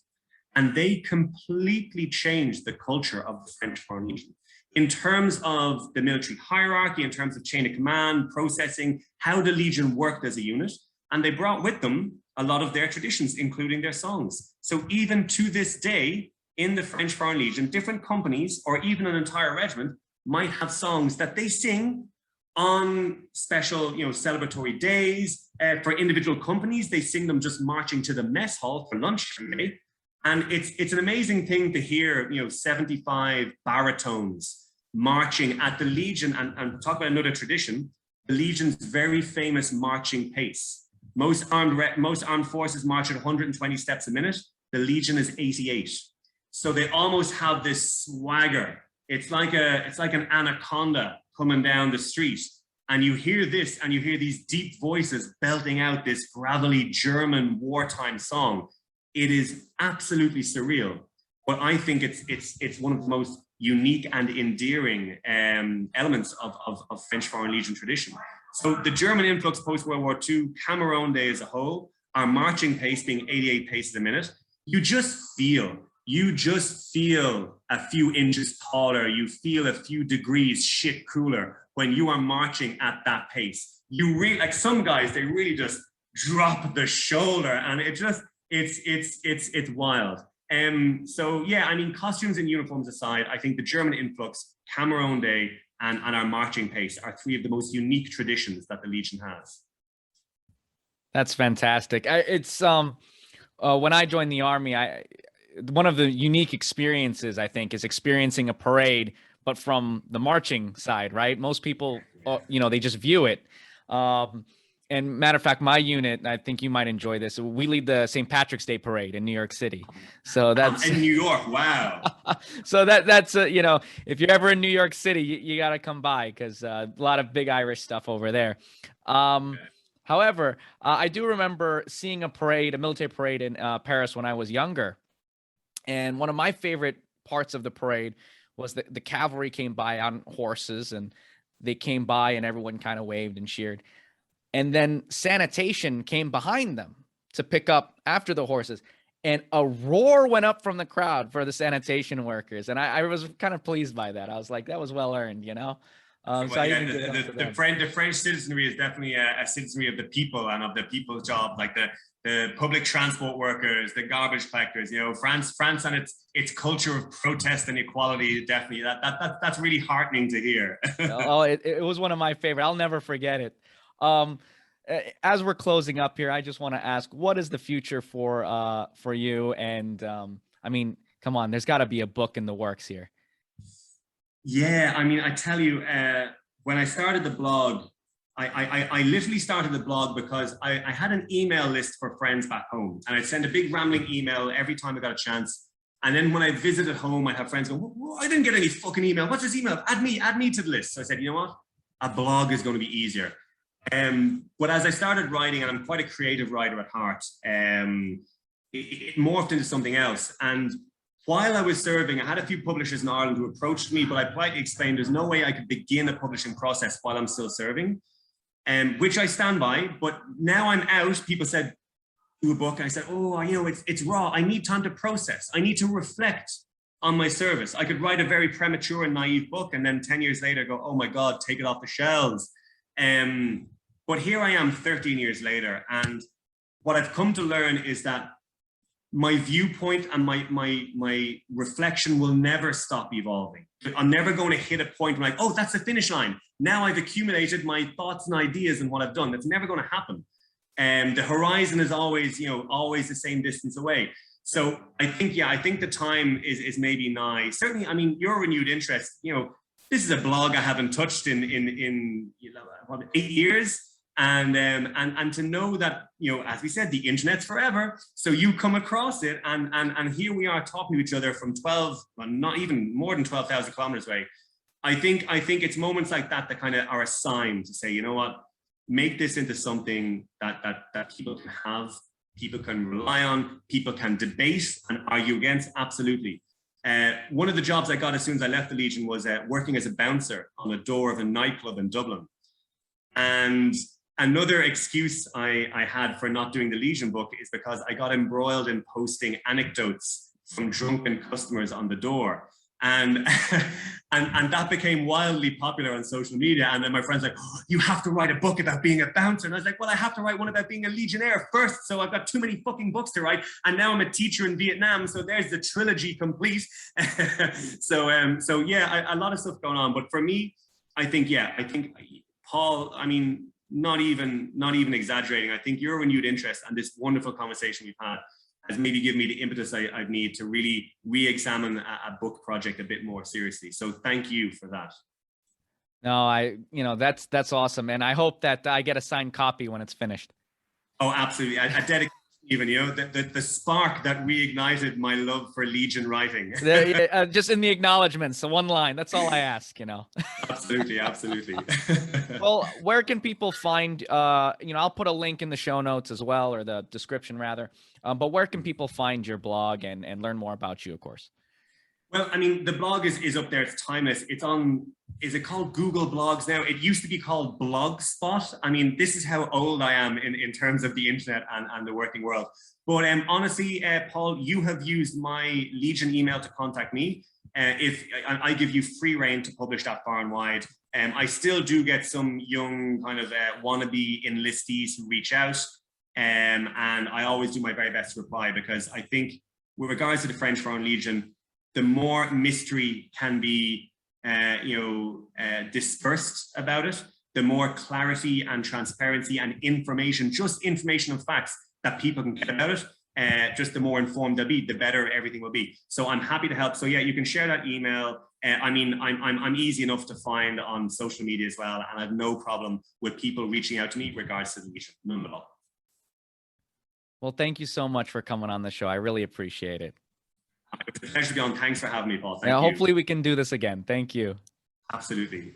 And they completely changed the culture of the French Foreign Legion in terms of the military hierarchy, in terms of chain of command, processing, how the Legion worked as a unit. And they brought with them a lot of their traditions, including their songs. So even to this day, in the French Foreign Legion, different companies or even an entire regiment might have songs that they sing on special, celebratory days. For individual companies, they sing them just marching to the mess hall for lunch every day. And it's an amazing thing to hear, 75 baritones marching at the Legion. And talk about another tradition, the Legion's very famous marching pace. Most armed forces march at 120 steps a minute. The Legion is 88. So they almost have this swagger. It's like an anaconda coming down the street, and you hear this, and you hear these deep voices belting out this gravelly German wartime song. It is absolutely surreal, but I think it's one of the most unique and endearing elements of French Foreign Legion tradition. So the German influx post-World War II, Cameroon Day as a whole, our marching pace being 88 paces a minute, you just feel a few inches taller, you feel a few degrees shit cooler when you are marching at that pace. You really, like some guys, they really just drop the shoulder, and it's wild. So yeah, I mean, costumes and uniforms aside, I think the German influx, Cameroon Day, and our marching pace are three of the most unique traditions that the Legion has. That's fantastic. When I joined the Army, one of the unique experiences, I think, is experiencing a parade, but from the marching side, right? Most people, they just view it. And matter of fact, my unit, I think you might enjoy this, we lead the St. Patrick's Day Parade in New York City. So that's in New York. Wow. So that's if you're ever in New York City, you got to come by, because a lot of big Irish stuff over there. However, I do remember seeing a military parade in Paris when I was younger. And one of my favorite parts of the parade was that the cavalry came by on horses, and they came by and everyone kind of waved and cheered. And then sanitation came behind them to pick up after the horses. And a roar went up from the crowd for the sanitation workers. And I was kind of pleased by that. I was like, that was well earned, The French citizenry is definitely a citizenry of the people and of the people's job, like the public transport workers, the garbage collectors. France and its culture of protest and equality, definitely that's really heartening to hear. It was one of my favorite. I'll never forget it. As we're closing up here, I just want to ask, what is the future for you? And I mean, come on, there's got to be a book in the works here. Yeah, I mean, I tell you, when I started the blog, I literally started the blog because I had an email list for friends back home, and I'd send a big rambling email every time I got a chance. And then when I visited home, I'd have friends go, I didn't get any fucking email. What's this email? Add me to the list. So I said, you know what? A blog is going to be easier. But as I started writing, and I'm quite a creative writer at heart, it morphed into something else. And while I was serving, I had a few publishers in Ireland who approached me, but I politely explained there's no way I could begin a publishing process while I'm still serving, which I stand by. But now I'm out, people said, do a book. And I said, oh, you know, it's raw. I need time to process. I need to reflect on my service. I could write a very premature and naive book, and then 10 years later go, oh my God, take it off the shelves. But here I am 13 years later. And what I've come to learn is that my viewpoint and my reflection will never stop evolving. I'm never going to hit a point where like, oh, that's the finish line. Now I've accumulated my thoughts and ideas and what I've done. That's never going to happen. The horizon is always, you know, always the same distance away. So I think the time is maybe nigh. Certainly, I mean, your renewed interest, you know, this is a blog I haven't touched in you know, what, 8 years. And to know that, you know, as we said, the internet's forever. So you come across it, and here we are talking to each other from 12, well, not even more than 12,000 kilometers away. I think it's moments like that that kind of are a sign to say, you know what, make this into something that people can have, people can rely on, people can debate and argue against. Absolutely. One of the jobs I got as soon as I left the Legion was working as a bouncer on the door of a nightclub in Dublin. And another excuse I had for not doing the Legion book is because I got embroiled in posting anecdotes from drunken customers on the door. And and that became wildly popular on social media. And then my friends like, oh, you have to write a book about being a bouncer. And I was like, well, I have to write one about being a Legionnaire first. So I've got too many fucking books to write. And now I'm a teacher in Vietnam. So there's the trilogy complete. So yeah, a lot of stuff going on. But for me, I think Paul, I mean, not even exaggerating. I think your renewed interest and this wonderful conversation we've had has maybe given me the impetus I need to really re-examine a book project a bit more seriously. So thank you for that. No, that's awesome. And I hope that I get a signed copy when it's finished. Oh, absolutely. A dedication, even, you know, the spark that reignited my love for Legion writing. Just in the acknowledgements, so one line, that's all I ask, you know. Absolutely, absolutely. Well, where can people find, I'll put a link in the show notes as well, or the description rather, but where can people find your blog and learn more about you, of course? Well, I mean, the blog is up there. It's timeless. It's on, is it called Google Blogs now? It used to be called Blogspot. I mean, this is how old I am in terms of the internet and the working world. But honestly, Paul, you have used my Legion email to contact me. If I give you free rein to publish that far and wide. I still do get some young kind of wannabe enlistees who reach out. And I always do my very best to reply, because I think with regards to the French Foreign Legion, the more mystery can be, dispersed about it, the more clarity and transparency and information, just information and facts that people can get about it, just the more informed they'll be, the better everything will be. So I'm happy to help. So yeah, you can share that email. I mean, I'm easy enough to find on social media as well, and I have no problem with people reaching out to me regards to the Legion, none at all. Well, thank you so much for coming on the show. I really appreciate it. It's a pleasure to be on. Thanks for having me, Paul. Thank you. Hopefully we can do this again. Thank you. Absolutely.